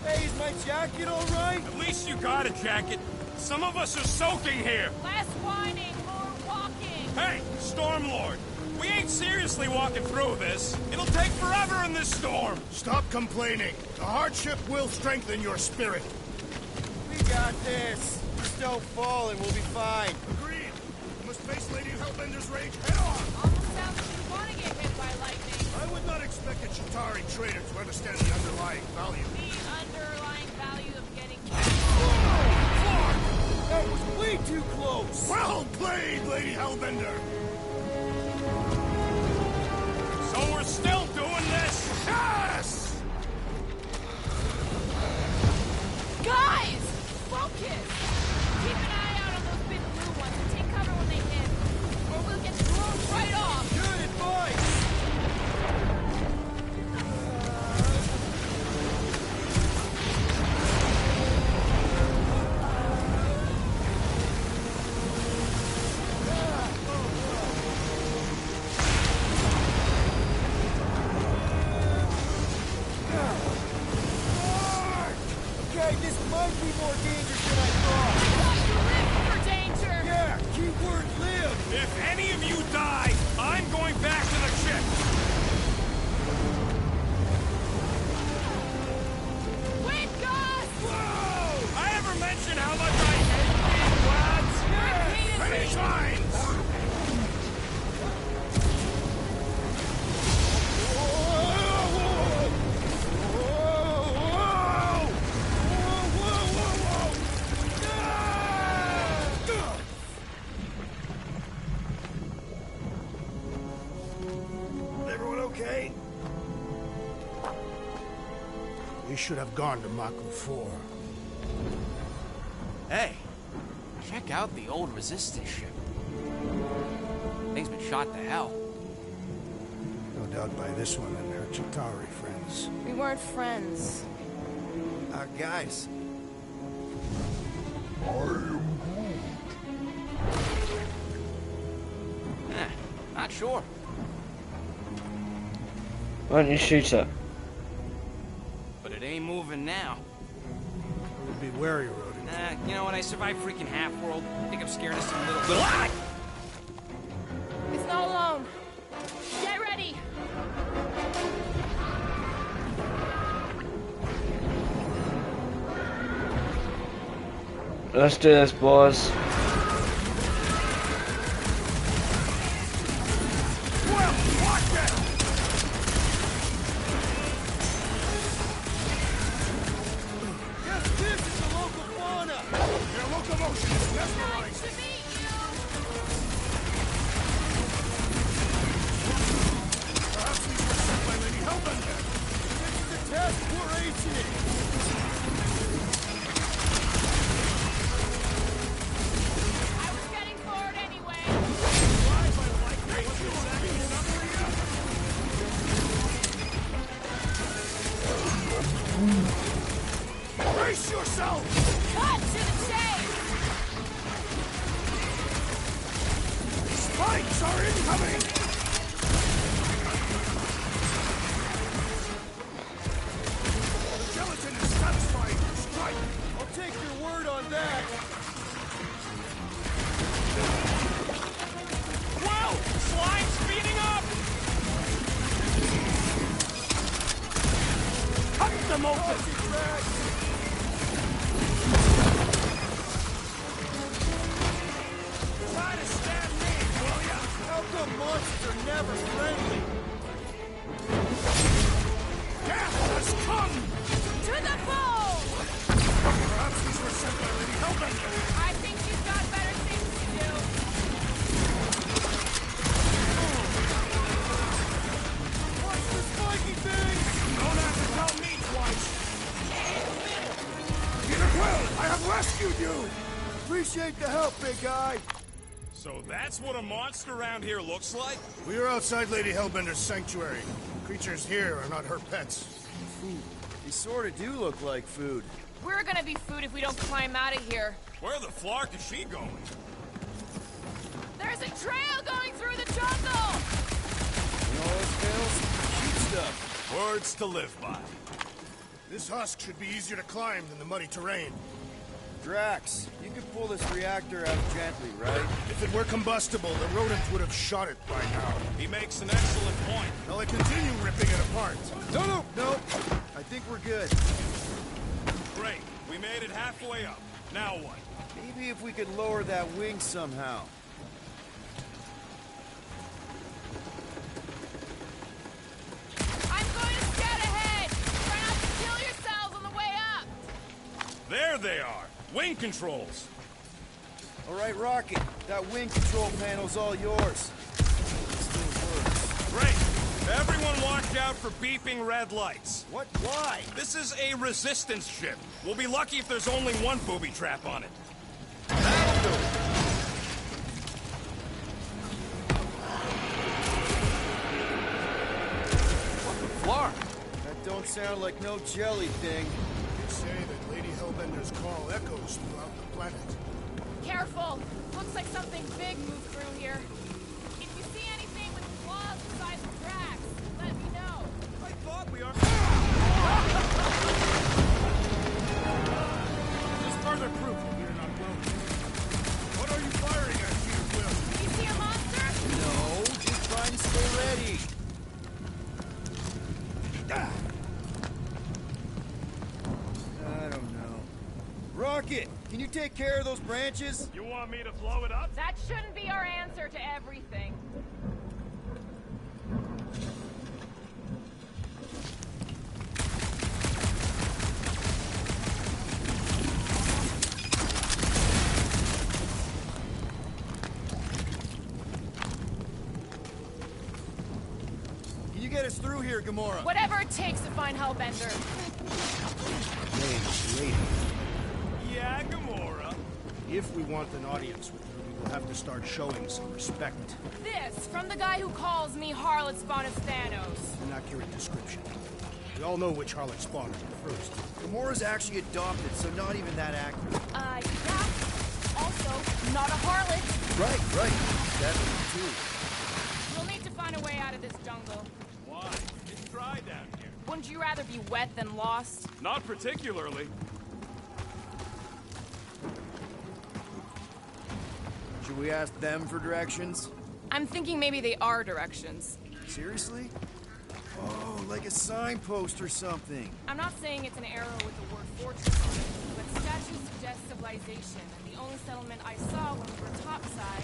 Hey, is my jacket all right? At least you got a jacket. Some of us are soaking here. Less whining, more walking. Hey, Stormlord. We ain't seriously walking through this. It'll take forever in this storm. Stop complaining. The hardship will strengthen your spirit. We got this. Just don't fall and we'll be fine. Agreed. We must face Lady Hellbender's rage head on. Almost sounds like you want to get hit by lightning. I would not expect a Chitauri trader to understand the underlying value. The underlying value of getting... That was way too close. Well played, Lady Hellbender. So we're still doing this? Yes! Guys! Focus! Keep an eye out on those big blue ones and take cover when they hit. Or we'll get thrown right off! Good advice! Okay, this might be more dangerous than I thought. Thought you lived for danger! Yeah, keyword live. If any of you die, I'm going back to the ship. Wait, Gus! Whoa! I ever mentioned how much I hate being lads? Many times! Everyone okay? We should have gone to Maku 4. Hey, check out the old Resistance ship. Thing's been shot to hell. No doubt by this one and her Chitauri friends. We weren't friends. Guys. I am Not sure. Why don't you shoot her? But it ain't moving now. Be wary, rodent. Nah, you know what? I survived freaking Half-World. I think I'm scared of some little... Ah! It's not alone. Get ready! Let's do this, boys. Brace yourself! Cut to the chase! Spikes are incoming! The gelatin is satisfying your strike! I'll take your word on that! Wow! Slime speeding up! Cut them open! Try to stand me, will ya? How come monsters are never friendly? Death has come! To the pole! Perhaps these were sent by Lady Hellbender. I think she's got better things to do. What's this spiky thing? Don't have to tell me twice. Peter Quill, I have rescued you! Appreciate the help, big guy. So that's what a monster around here looks like? We are outside Lady Hellbender's sanctuary. Creatures here are not her pets. Food. They sort of do look like food. We're gonna be food if we don't climb out of here. Where the flark is she going? There's a trail going through the jungle! You know those pills? Shoot stuff. Words to live by. This husk should be easier to climb than the muddy terrain. Drax, you could pull this reactor out gently, right? If it were combustible, the rodents would have shot it by now. He makes an excellent point. Shall I continue ripping it apart? No. I think we're good. Great. We made it halfway up. Now what? Maybe if we could lower that wing somehow. I'm going to scout ahead! Try not to kill yourselves on the way up! There they are. Wing controls. All right, Rocket. That wing control panel's all yours. It still works. Great. Everyone watch out for beeping red lights. What? Why? This is a resistance ship. We'll be lucky if there's only one booby trap on it. That'll do it. What the flark? That don't sound like no jelly thing. They say that Lady Hellbender's call echoes throughout the planet. Careful! Looks like something big moved through here. If you see anything with claws the size of Drax, let me know. I thought we are... Just further proof that we are not alone. What are you firing at, Peter Quill? Did you see a monster? No, just trying to stay ready. I don't know. Rocket, can you take care of those branches? You want me to blow it up? That shouldn't be our answer to everything. Can you get us through here, Gamora? Whatever it takes to find Hellbender. Lady. Yeah, Gamora. If we want an audience with her, we will have to start showing some respect. This, from the guy who calls me Harlot Spawn of Thanos. An accurate description. We all know which harlot spawned her first. Gamora's actually adopted, so not even that accurate. Yeah. Also, not a harlot. Right. Definitely too. We'll need to find a way out of this jungle. Why? It's dry down here. Wouldn't you rather be wet than lost? Not particularly. Should we ask them for directions? I'm thinking maybe they are directions. Seriously? Oh, like a signpost or something. I'm not saying it's an arrow with the word fortress on it, but statues suggest civilization, and the only settlement I saw when we were topside...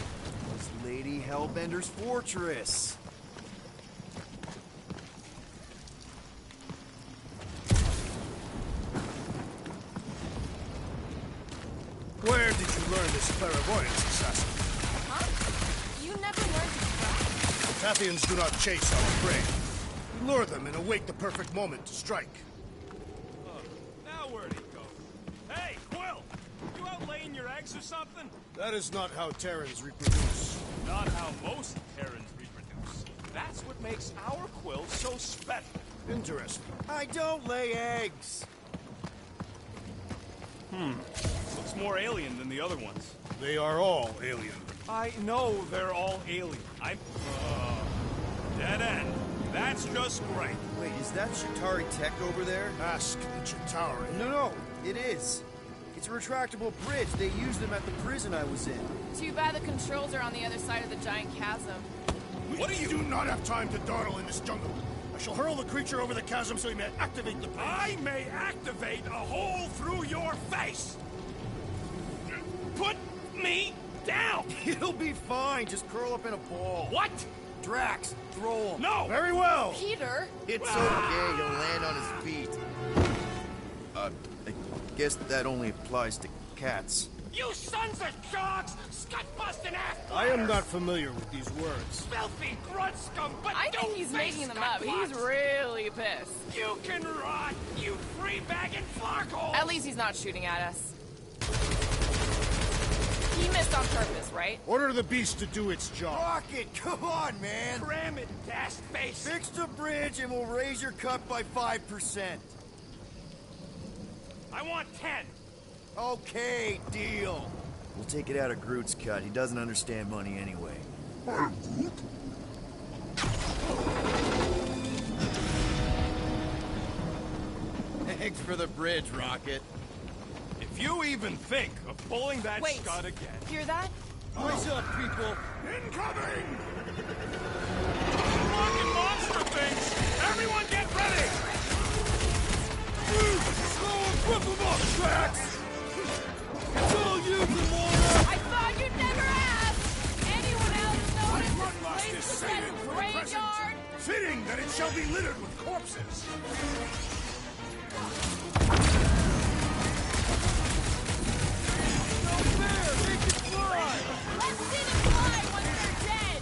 was Lady Hellbender's fortress. Where did you learn this clairvoyance, assassin? Huh? You never learned to trust? Tathians do not chase our prey. We lure them and await the perfect moment to strike. Now where'd he go? Hey, Quill! You out laying your eggs or something? That is not how Terrans reproduce. Not how most Terrans reproduce. That's what makes our Quill so special. Interesting. I don't lay eggs. Looks more alien than the other ones. They are all alien. I know they're all alien. I'm... dead end. That's just great. Wait, is that Chitauri tech over there? Ask the Chitauri. No, it is. It's a retractable bridge. They used them at the prison I was in. Too bad the controls are on the other side of the giant chasm. What do you... do not have time to dawdle in this jungle. I shall hurl the creature over the chasm so he may activate the bridge. I may activate a hole through your face! Put me down! It'll be fine. Just curl up in a ball. What? Drax, throw him. No! Very well! Peter! It's okay. He'll land on his feet. I guess that only applies to cats. You sons of dogs! Scut-busting ass! I am not familiar with these words. Filthy grunt scum, but I think he's making them up. He's really pissed. You can rot, you free-bagging flarkhole! At least he's not shooting at us. He missed on purpose, right? Order the beast to do its job. Rocket, come on, man! Cram it, dash face! Fix the bridge and we'll raise your cut by 5%. I want 10. Okay, deal. We'll take it out of Groot's cut. He doesn't understand money anyway. Thanks for the bridge, Rocket. If you even think of pulling that Wait, scud again... hear that? What's up, people? Incoming! Fucking monster things! Everyone get ready! Slow and whip them up, Drax! It's all you, Gamora! I thought you'd never ask! Anyone else notice this place is a graveyard? Fitting that it shall be littered with corpses. No fair! Make it fly! Let's see them fly once they're dead!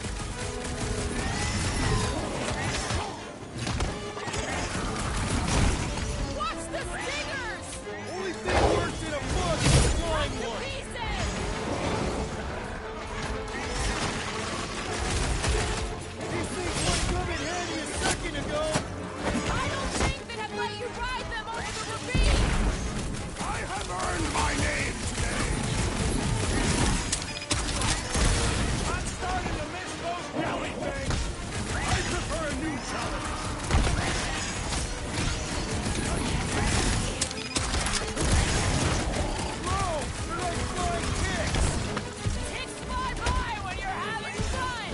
Watch the stingers! Only thing worse than a bug is a flying one! Pieces! These things would come in handy a second ago! I don't think they'd have let you ride them over the ravine! I have earned my name today. I'm starting to miss those jelly things! I prefer a new challenge. Whoa! They're like flying kicks! Kicks fly by when you're having fun!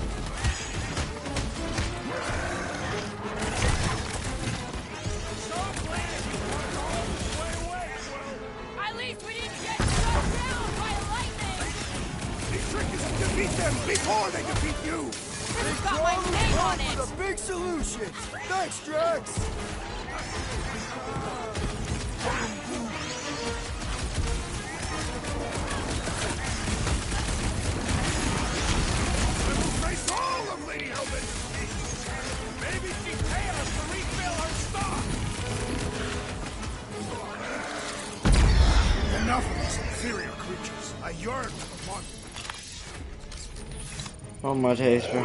So glad you weren't all the way away, Will! At least we didn't get shut down by lightning! The trick is to defeat them before they defeat you. This has got my name on it! With a big solution! Thanks, Drax! I will face all of Lady Hellbender's needs. Maybe she'd pay us to refill her stock! Enough of these inferior creatures. I yearn for one. On my days, bro.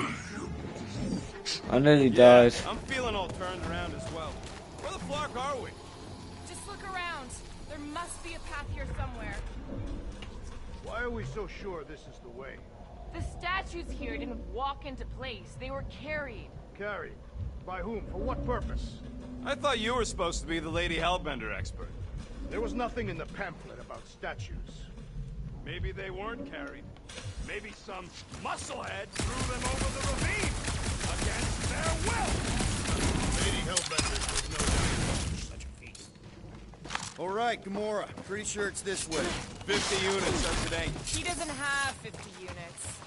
I nearly died. I'm feeling all turned around as well. Where the flark are we? Just look around. There must be a path here somewhere. Why are we so sure this is the way? The statues here didn't walk into place. They were carried. Carried? By whom? For what purpose? I thought you were supposed to be the Lady Hellbender expert. There was nothing in the pamphlet about statues. Maybe they weren't carried. Maybe some musclehead threw them over the ravine against their will. Lady Hellbender would no doubt such a feat. All right, Gamora. Pretty sure it's this way. 50 units of today. He doesn't have 50 units.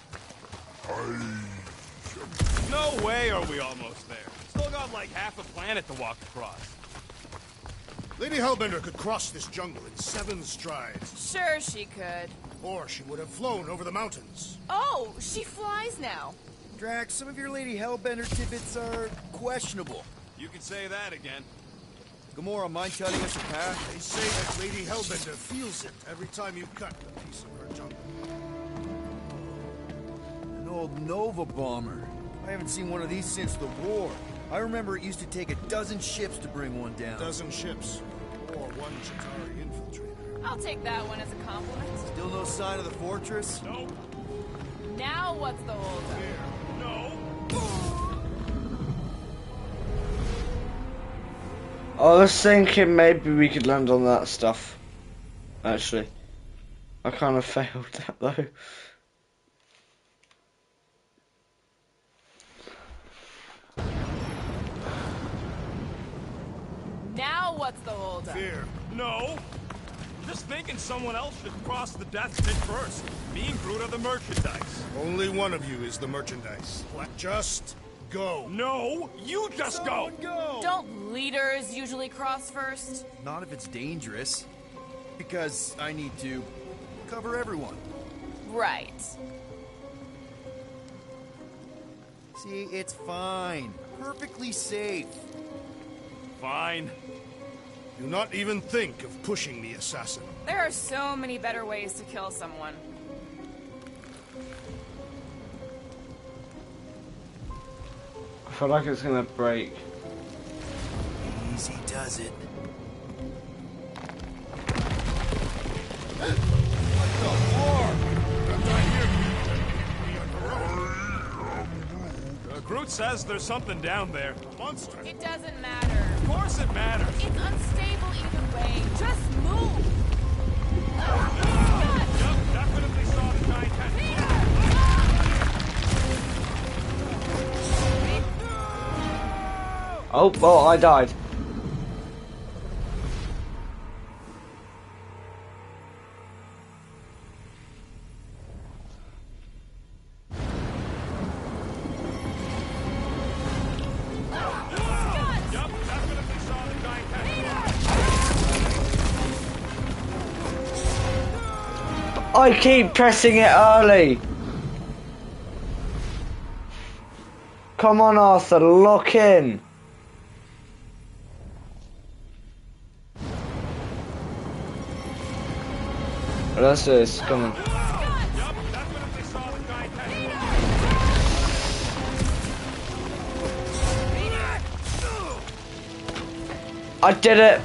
No way are we almost there. Still got like half a planet to walk across. Lady Hellbender could cross this jungle in 7 strides. Sure she could. Or she would have flown over the mountains. Oh, she flies now. Drax, some of your Lady Hellbender tidbits are questionable. You can say that again. Gamora, mind telling us a path? They say that Lady Hellbender feels it every time you cut a piece of her jungle. An old Nova bomber. I haven't seen one of these since the war. I remember it used to take a dozen ships to bring one down. A dozen ships. Or one Chitauri infiltrator. I'll take that one as a compliment. Still no sign of the fortress? Nope. Now what's the holdup? No. I was thinking maybe we could land on that stuff. Actually, I kind of failed that though. Now what's the holdup? Fear. No. Just thinking someone else should cross the death pit first. Me and Groot are the merchandise. Only one of you is the merchandise. Just go. No, you just go. Don't leaders usually cross first? Not if it's dangerous. Because I need to cover everyone. Right. See, it's fine. Perfectly safe. Fine. Do not even think of pushing the assassin. There are so many better ways to kill someone. I feel like it's gonna break. Easy does it. Groot says there's something down there. A monster. It doesn't matter. Of course it matters. It's unstable either way. Just move. Yep, definitely saw the giant Oh, well, I died. I keep pressing it early. Come on, Arthur, lock in. Let's do this, come on. I did it.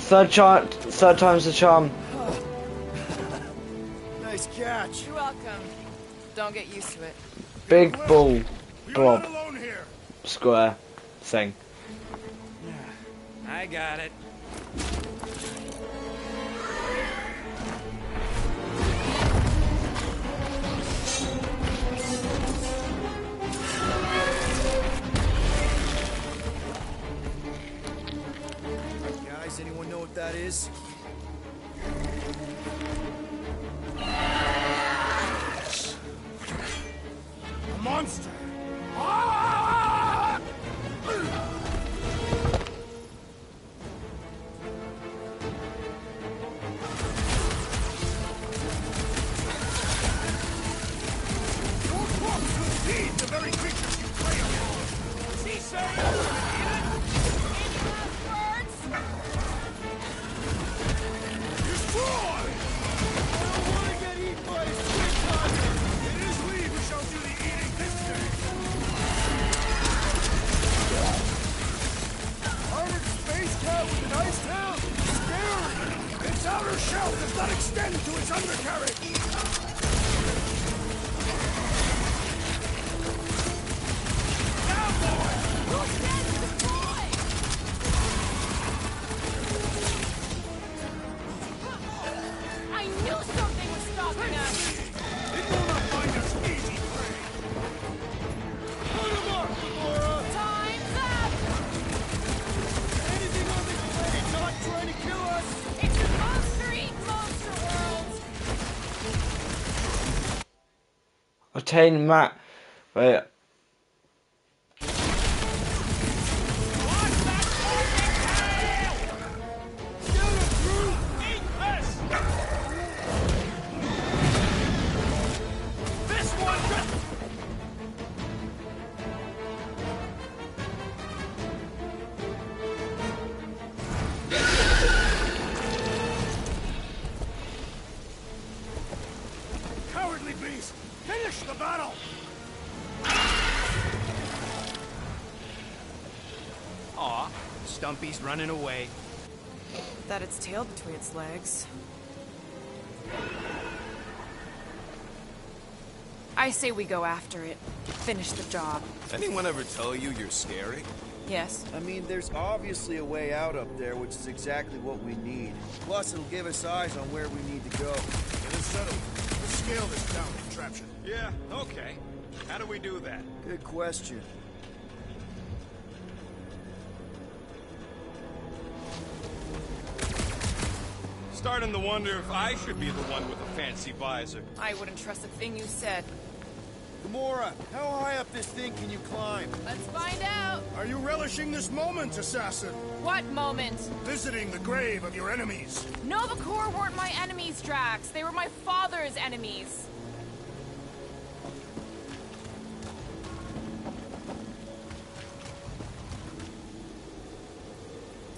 Third time's the charm. Nice catch. You're welcome. Don't get used to it. Big ball, blob, square, thing. I got it. Guys, anyone know what that is? A monster. The very creatures you prey upon. Is he saying destroy! I don't want to get eaten by a squid monster. It is we who shall do the eating this day. Armored space cat with an ice tail? Scary! Its outer shell does not extend to its undercarriage. I knew something was stopping us. It will not find us easy prey. Put him up, Gamora! Time's up! Anything on this planet not trying to kill us? It's a monster eat monster world! Attain Matt. Wait. Cowardly beast! Finish the battle! Aw, Stumpy's running away. that its tail between its legs. I say we go after it. Finish the job. Anyone ever tell you you're scary? Yes. I mean, there's obviously a way out up there, which is exactly what we need. Plus, it'll give us eyes on where we need to go. It is settled. Let's scale this down contraption. Yeah, okay. How do we do that? Good question. Starting to wonder if I should be the one with the fancy visor. I wouldn't trust a thing you said. Gamora, how high up this thing can you climb? Let's find out. Are you relishing this moment, assassin? What moment? Visiting the grave of your enemies. Nova Corps weren't my enemies, Drax. They were my father's enemies.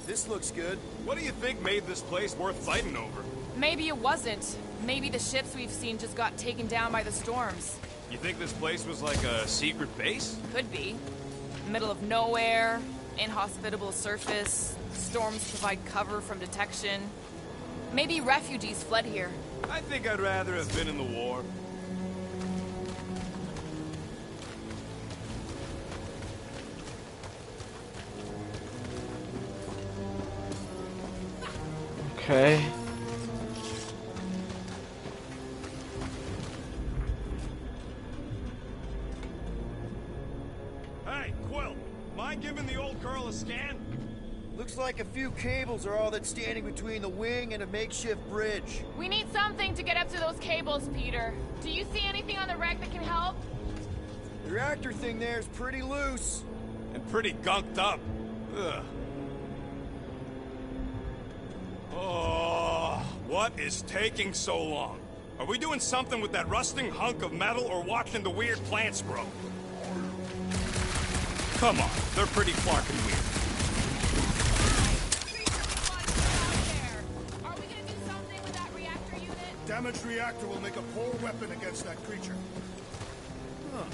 This looks good. What do you think made this place worth fighting over? Maybe it wasn't. Maybe the ships we've seen just got taken down by the storms. You think this place was like a secret base? Could be. Middle of nowhere, inhospitable surface, storms provide cover from detection. Maybe refugees fled here. I think I'd rather have been in the war. Okay. Hey, Quill, mind giving the old girl a scan? Looks like a few cables are all that's standing between the wing and a makeshift bridge. We need something to get up to those cables, Peter. Do you see anything on the wreck that can help? The reactor thing there is pretty loose. And pretty gunked up. Ugh. Oh, what is taking so long? Are we doing something with that rusting hunk of metal or watching the weird plants grow? Come on, they're pretty Clarkin' weird. Are we gonna do something with that reactor unit? Damaged reactor will make a poor weapon against that creature. Huh.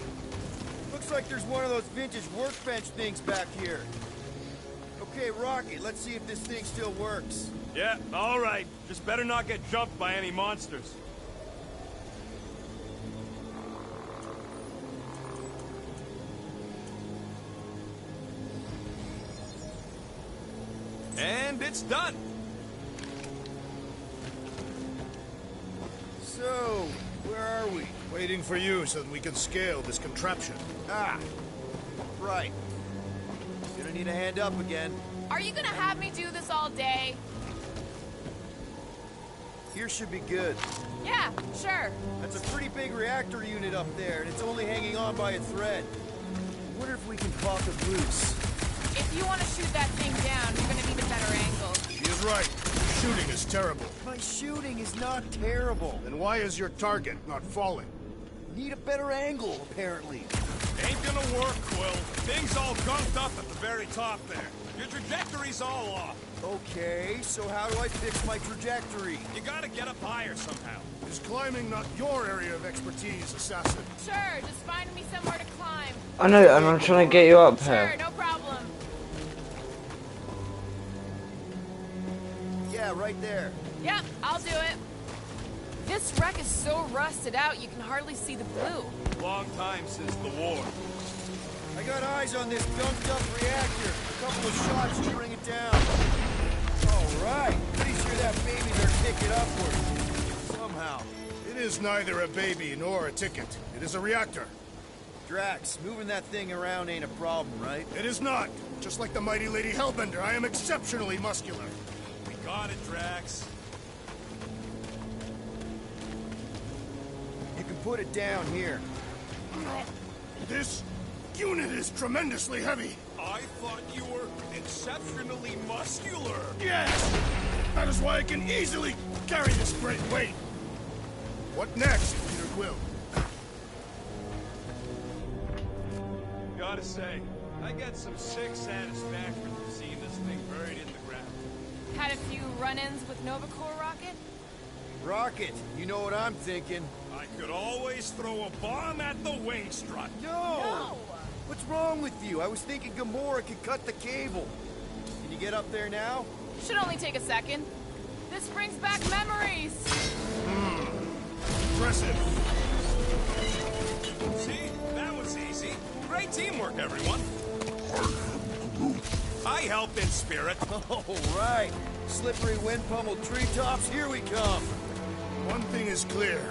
Looks like there's one of those vintage workbench things back here. Okay, Rocky, let's see if this thing still works. Yeah, all right. Just better not get jumped by any monsters. And it's done. So, where are we? Waiting for you so that we can scale this contraption. Ah, right. Gonna need a hand up again. Are you gonna have me do this all day? Here should be good. Yeah, sure. That's a pretty big reactor unit up there, and it's only hanging on by a thread. I wonder if we can pop it loose. If you want to shoot that thing down, you're gonna need a better angle. He is right. Shooting is terrible. My shooting is not terrible. Then why is your target not falling? Need a better angle, apparently. Ain't gonna work, Quill. Thing's all gunked up at the very top there. Your trajectory's all off. Okay, so how do I fix my trajectory? You gotta get up higher somehow. Is climbing not your area of expertise, assassin? Sure, just find me somewhere to climb. I know, and I'm trying to get you up Sure, here. no problem. Yeah, right there. Yep, I'll do it. This wreck is so rusted out, you can hardly see the blue. Long time since the war. I got eyes on this gunked up reactor. A couple of shots should bring it down. All right. Pretty sure that baby better pick it upward. Somehow. It is neither a baby nor a ticket. It is a reactor. Drax, moving that thing around ain't a problem, right? It is not. Just like the mighty Lady Hellbender, I am exceptionally muscular. We got it, Drax. You can put it down here. This unit is tremendously heavy. I thought you were exceptionally muscular. Yes! That is why I can easily carry this great weight. What next, Peter Quill? Gotta say, I get some sick satisfaction from seeing this thing buried in the ground. Had a few run-ins with Nova Corps Rocket? Rocket, you know what I'm thinking. I could always throw a bomb at the wing strut. No! What's wrong with you? I was thinking Gamora could cut the cable. Can you get up there now? Should only take a second. This brings back memories. Impressive. See? That was easy. Great teamwork, everyone. I helped in spirit. All right. Slippery wind pummeled treetops, here we come. One thing is clear.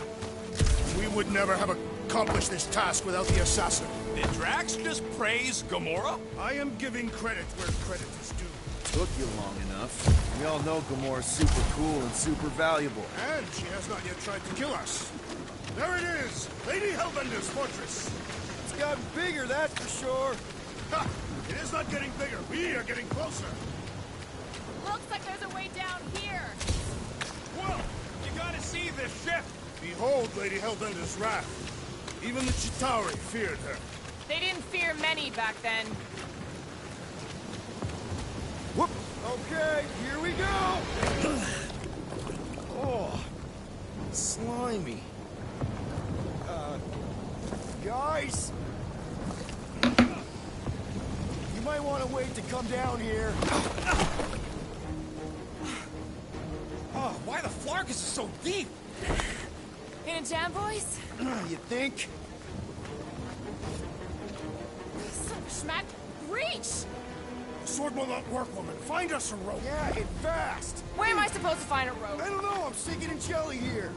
We would never have accomplished this task without the assassin. Did Drax just praise Gamora? I am giving credit where credit is due. Took you long enough. We all know Gamora's super cool and super valuable. And she has not yet tried to kill us. There it is! Lady Hellbender's fortress! It's gotten bigger, that's for sure. Ha! It is not getting bigger. We are getting closer. Looks like there's a way down here. Whoa! You gotta see this ship! Behold Lady Hellbender's wrath. Even the Chitauri feared her. They didn't fear many back then. Whoop! Okay, here we go! Oh, slimy. Guys? You might want to wait to come down here. Oh, why the Flarkus is so deep? In a jam voice? You think? Son of a schmack. Reach! Sword will not work, woman. Find us a rope. Yeah, and fast. Where am I supposed to find a rope? I don't know, I'm sinking in jelly here.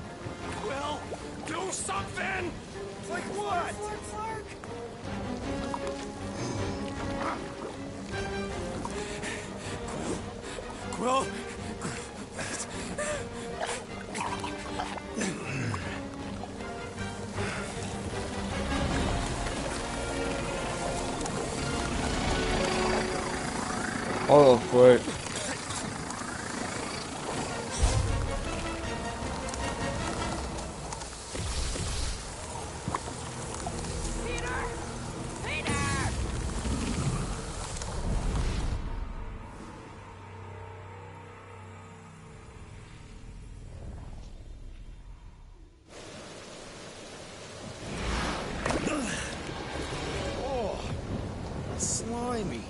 Well, do something! Like what? Flark. Quill? Oh, wait. Slimy.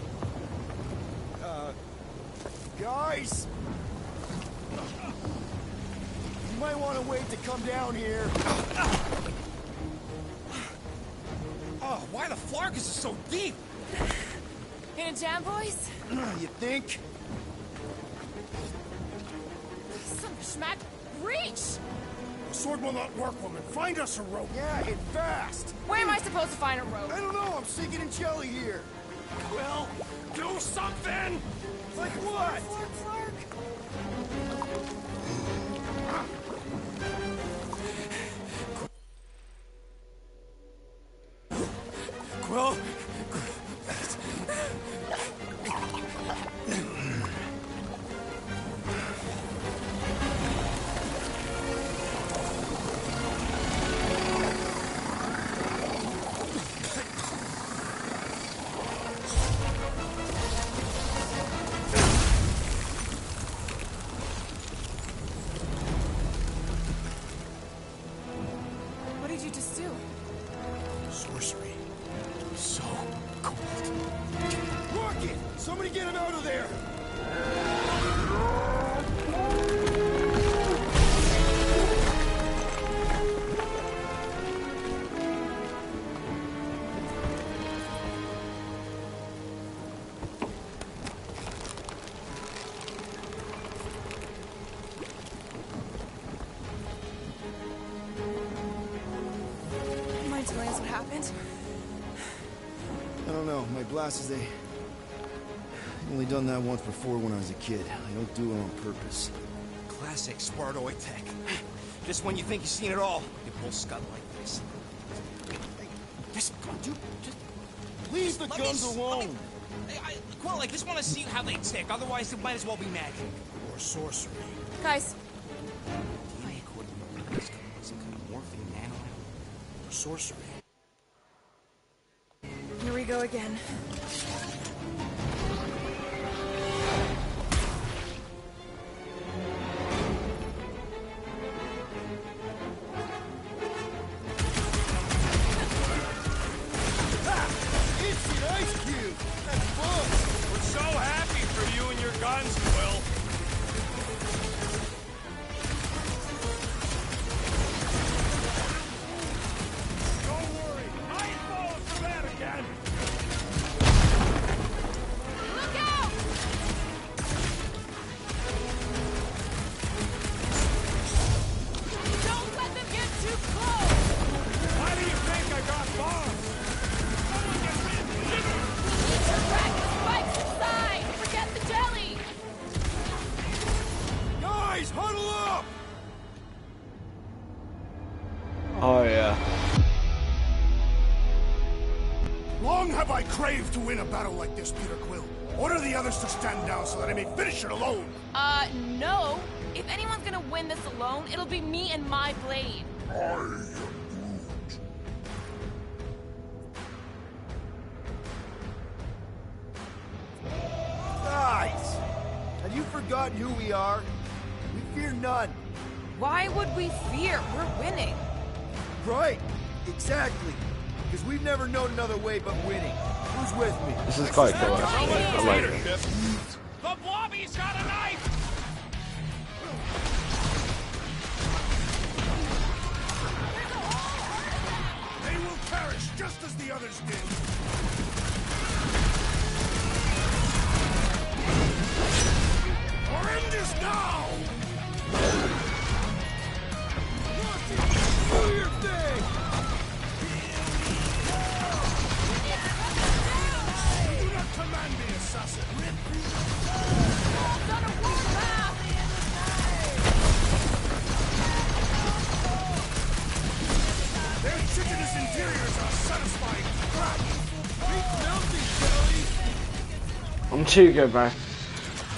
Guys? You might want to wait to come down here. Oh, why the Flarkus is so deep? In a jam voice? You think? Son of a schmack. Reach! Sword will not work, woman. Find us a rope. Yeah, and fast. Where am I supposed to find a rope? I don't know, I'm sinking in jelly here. Quill, do something! Like what? Flark. Quill? What did you just do? Sorcery. So cold. Rocket! Somebody get him out of there! Mind telling us what happened? I don't know, my glasses, they... I've only done that once before when I was a kid. I don't do it on purpose. Classic Spartoid tech. Just when you think you've seen it all, you pull scud like this. Hey, just, come on, dude. Just Leave the guns alone! Quill, I just want to see how they tick. Otherwise, it might as well be magic. Or sorcery. Guys, DNA code. Some kind of morphine nano. Or sorcery. here we go again. Instant ice cube! That's fun! We're so happy for you and your guns, Quill. Oh yeah. Long have I craved to win a battle like this, Peter Quill. Order the others to stand down so that I may finish it alone. No. If anyone's gonna win this alone, it'll be me and my blade. Guys! Have you forgotten who we are? We fear none. Why would we fear? We're winning. Right, exactly. Because we've never known another way but winning. Who's with me? This is quite cool. I like it. The Blobby's got a knife! They will perish just as the others did. Our end is now! Do your thing! You do not command me, assassin! Their chitinous interiors are satisfying crap! I'm too good, bro.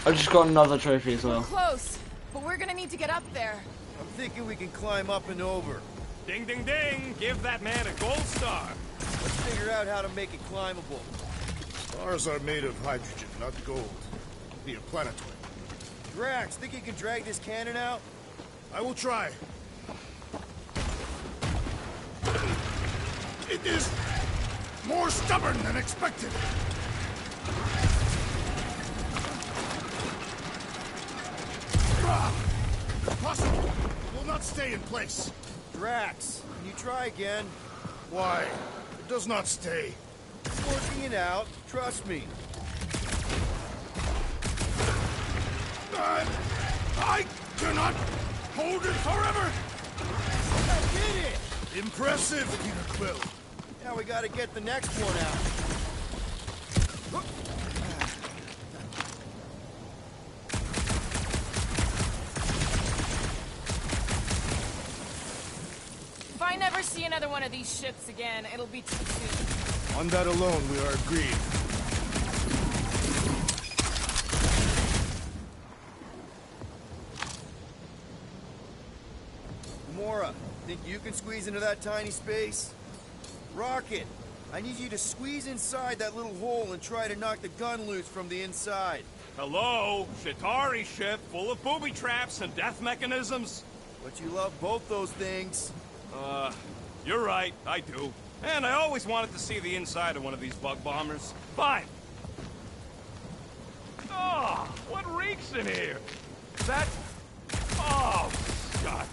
I just got another trophy as well. Close, but we're gonna need to get up there. I'm thinking we can climb up and over. Ding, ding, ding! Give that man a gold star! Let's figure out how to make it climbable. Stars are made of hydrogen, not gold. Be a planetoid. Drax, think you can drag this cannon out? I will try. It is more stubborn than expected. Impossible! It will not stay in place. Drax, can you try again? Why? It does not stay. Working it out, trust me. I cannot hold it forever! I did it! Impressive, Peter Quill. Now we gotta get the next one out. If I never see another one of these ships again, it'll be too soon. On that alone, we are agreed. Gamora, think you can squeeze into that tiny space? Rocket, I need you to squeeze inside that little hole and try to knock the gun loose from the inside. Hello? Shatari ship full of booby traps and death mechanisms? But you love both those things. You're right, I do. And I always wanted to see the inside of one of these bug bombers. Fine. Oh, what reeks in here? That... Oh, God.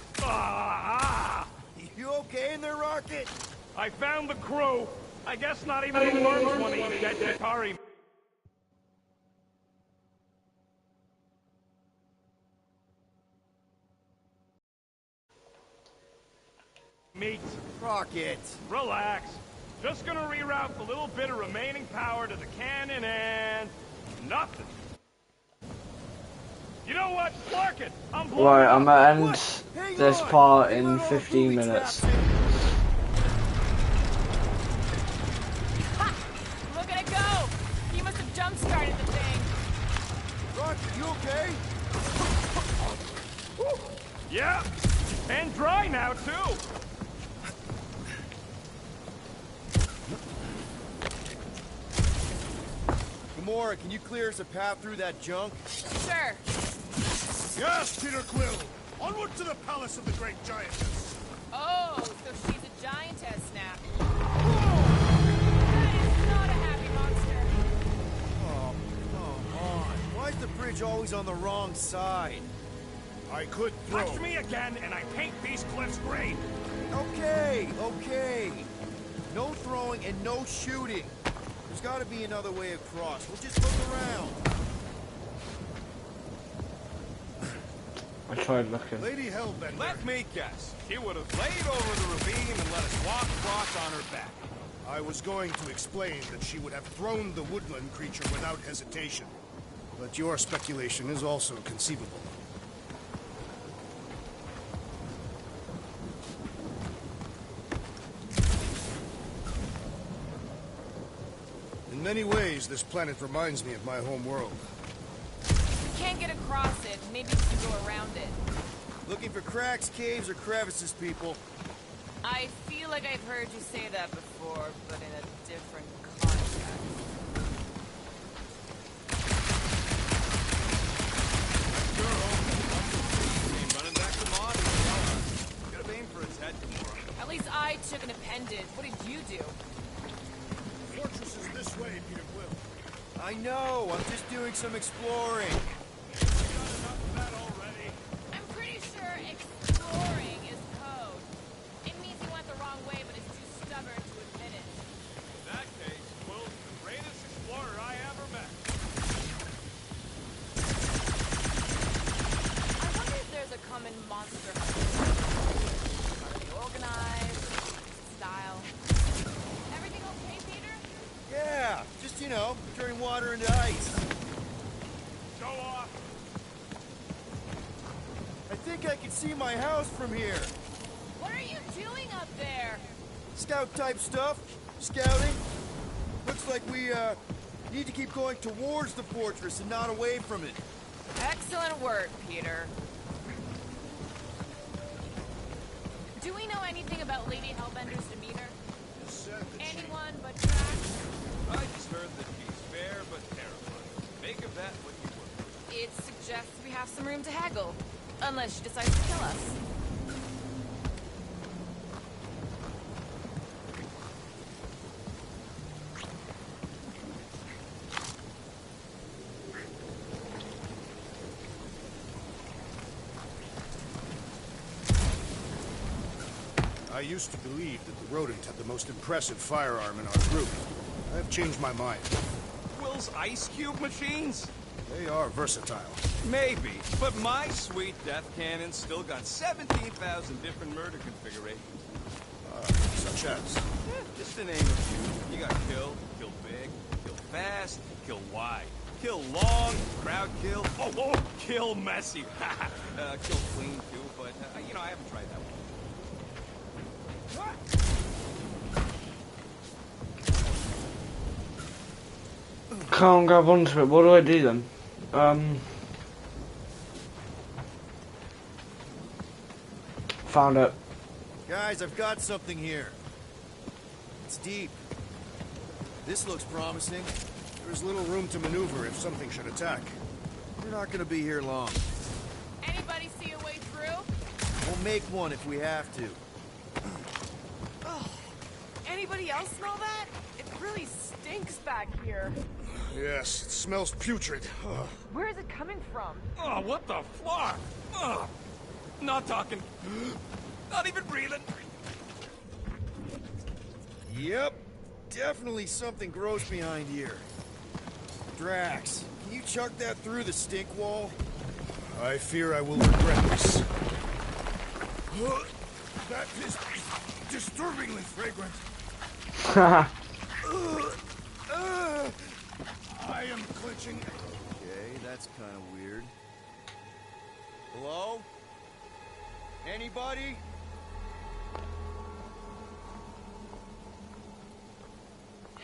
You okay in there, Rocket? I found the crew. I guess not even the worms want to eat that Shatari meat. Rocket. Relax. Just gonna reroute the little bit of remaining power to the cannon and... nothing. You know what? Clark it! I'm blowing Right, up. I'm gonna end this part in 15 minutes. Ha! Look at it go! He must have jump-started the thing. Rocket, you okay? Yeah. And dry now, too. Gamora, can you clear us a path through that junk? Sure. Yes, Peter Quill! Onward to the palace of the great giantess! Oh, so she's a giantess now. That is not a happy monster. Oh, come on. Why is the bridge always on the wrong side? I could throw. Touch me again, and I paint these cliffs green. Okay, okay. No throwing and no shooting. There's gotta be another way across. We'll just look around. I tried looking. Lady Hellbender. Let me guess. She would have laid over the ravine and let us walk across on her back. I was going to explain that she would have thrown the woodland creature without hesitation. But your speculation is also conceivable. many ways, this planet reminds me of my home world. We can't get across it. Maybe we can go around it. Looking for cracks, caves, or crevices, people. I feel like I've heard you say that before, but in a different context. Running back to Mod. Gotta aim for his head tomorrow. At least I took an appendage. What did you do? Fortress is this way, Peter Quill. I know, I'm just doing some exploring. I'm pretty sure exploring is code. It means he went the wrong way, but is too stubborn to admit it. In that case, Quill's the greatest explorer I ever met. I wonder if there's a common monster hunter. Are they organized? Style? Everything okay, Peter? Yeah, just, you know, turning water into ice. Go off. I think I can see my house from here. What are you doing up there? Scout-type stuff. Scouting. Looks like we, need to keep going towards the fortress and not away from it. Excellent work, Peter. Do we know anything about Lady Hellbender's demeanor? Anyone but Drax? I just heard that he's fair but terrifying. Make of that what you will. It suggests we have some room to haggle. Unless she decides to kill us. I used to believe that the rodent had the most impressive firearm in our group. I have changed my mind. Quill's ice cube machines? They are versatile. Maybe, but my sweet death cannon still got 17,000 different murder configurations. Such as? Just to name a few. You got kill, kill big, kill fast, kill wide, kill long, crowd kill, kill messy. Kill clean too, but, you know, I haven't tried that one. Can't grab onto it. What do I do then? Found it. Guys, I've got something here. It's deep. This looks promising. There is little room to maneuver if something should attack. We're not gonna be here long. Anybody see a way through? We'll make one if we have to. Oh, anybody else smell that? It really stinks back here. Yes, it smells putrid. Ugh. Where is it coming from? Oh, what the fuck? Ugh. Not talking. Not even breathing. Yep. Definitely something gross behind here. Drax, can you chuck that through the stink wall? I fear I will regret this. That is disturbingly fragrant. I am clenching. Okay, that's kind of weird. Hello? Anybody?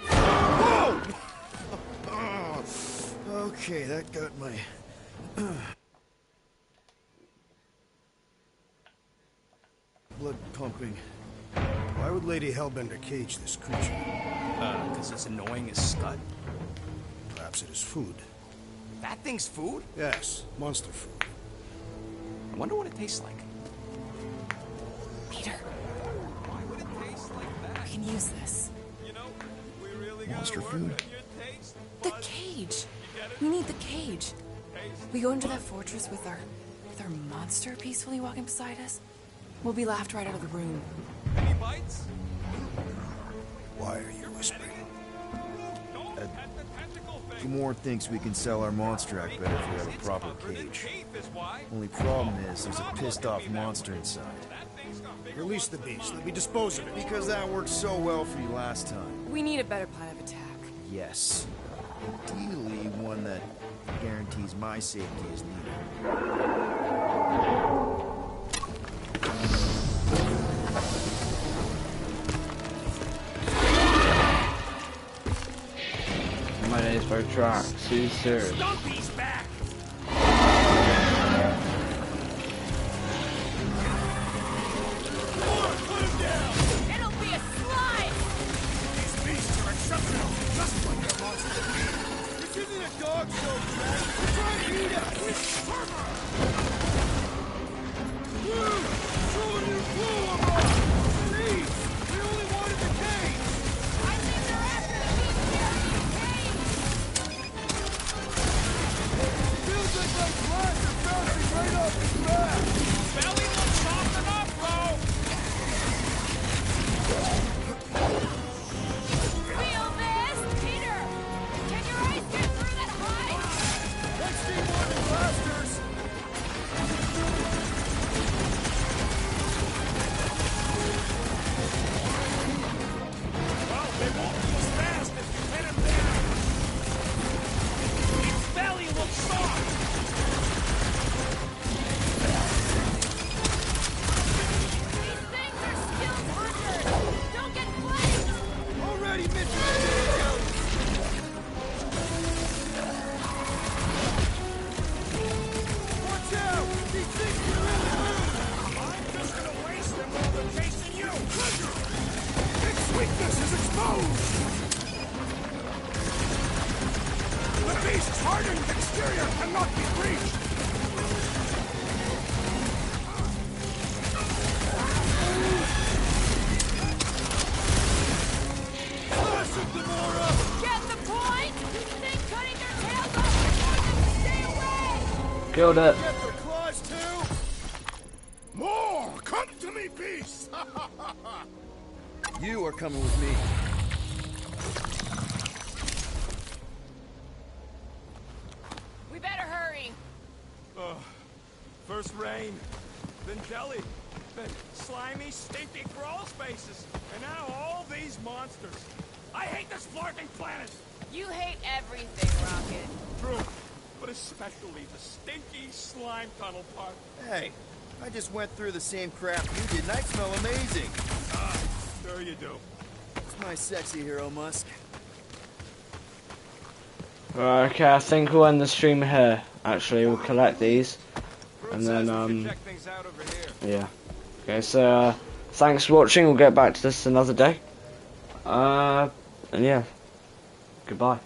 Whoa! Okay, that got my... blood pumping. Why would Lady Hellbender cage this creature? Because it's annoying as scud. Perhaps it is food. That thing's food? Yes, monster food. I wonder what it tastes like. Peter, Why would it taste like that? we can use this. You know, we really Monster gotta work food? on your taste The buds. cage. You get it? We need the cage. Taste We go into that fortress with our monster peacefully walking beside us. We'll be laughed right out of the room. Any bites? Why are you whispering? Don't pet the tentacle thing. Gamorrean thinks we can sell our monster act better if we have a proper Tougher than cage. teeth is why. Only problem is there's a pissed off monster inside. That thing's got bigger Release the beast. Let me dispose of it. Because that worked so well for you last time. We need a better plan of attack. Yes. Ideally, one that guarantees my safety is needed. Bro, Drax, who's serious? Stumpy's back! It'll be a slide! These beasts are exceptional, just like their monster. This isn't a dog show, Jack. They're trying to eat us! Show them your clue, Amar! Please! We only wanted the cage! I think they're after the beast carrying cage! Feels like my glass are bouncing right off his back! Belly looks soft enough, bro! Feel this? Peter! Can your eyes get through that hide? Let's see more than blasters! Well, they won't be as fast if you hit him down. Its belly looks soft. These things are skilled hunters. Don't get flanked. Already missing the details. Watch out! These things can really move. I'm just gonna waste them while they're chasing you. Its weakness is exposed! The beast's hardened exterior cannot be breached! Massive Gamora! Get the point? These things cutting their tails off before them to stay away! Killed it. Get their claws too? More! Come to me, beast! You are coming with me. We better hurry. First rain, then jelly, then slimy, stinky crawl spaces, and now all these monsters. I hate this flirting planet! You hate everything, Rocket. True, but especially the stinky slime tunnel part. Hey, I just went through the same crap you did, and I smell amazing. Sure you do. It's my sexy hero, Musk. Right, okay, I think we'll end the stream here. Actually, we'll collect these. And then, yeah. Okay, so, thanks for watching. We'll get back to this another day. And yeah, goodbye.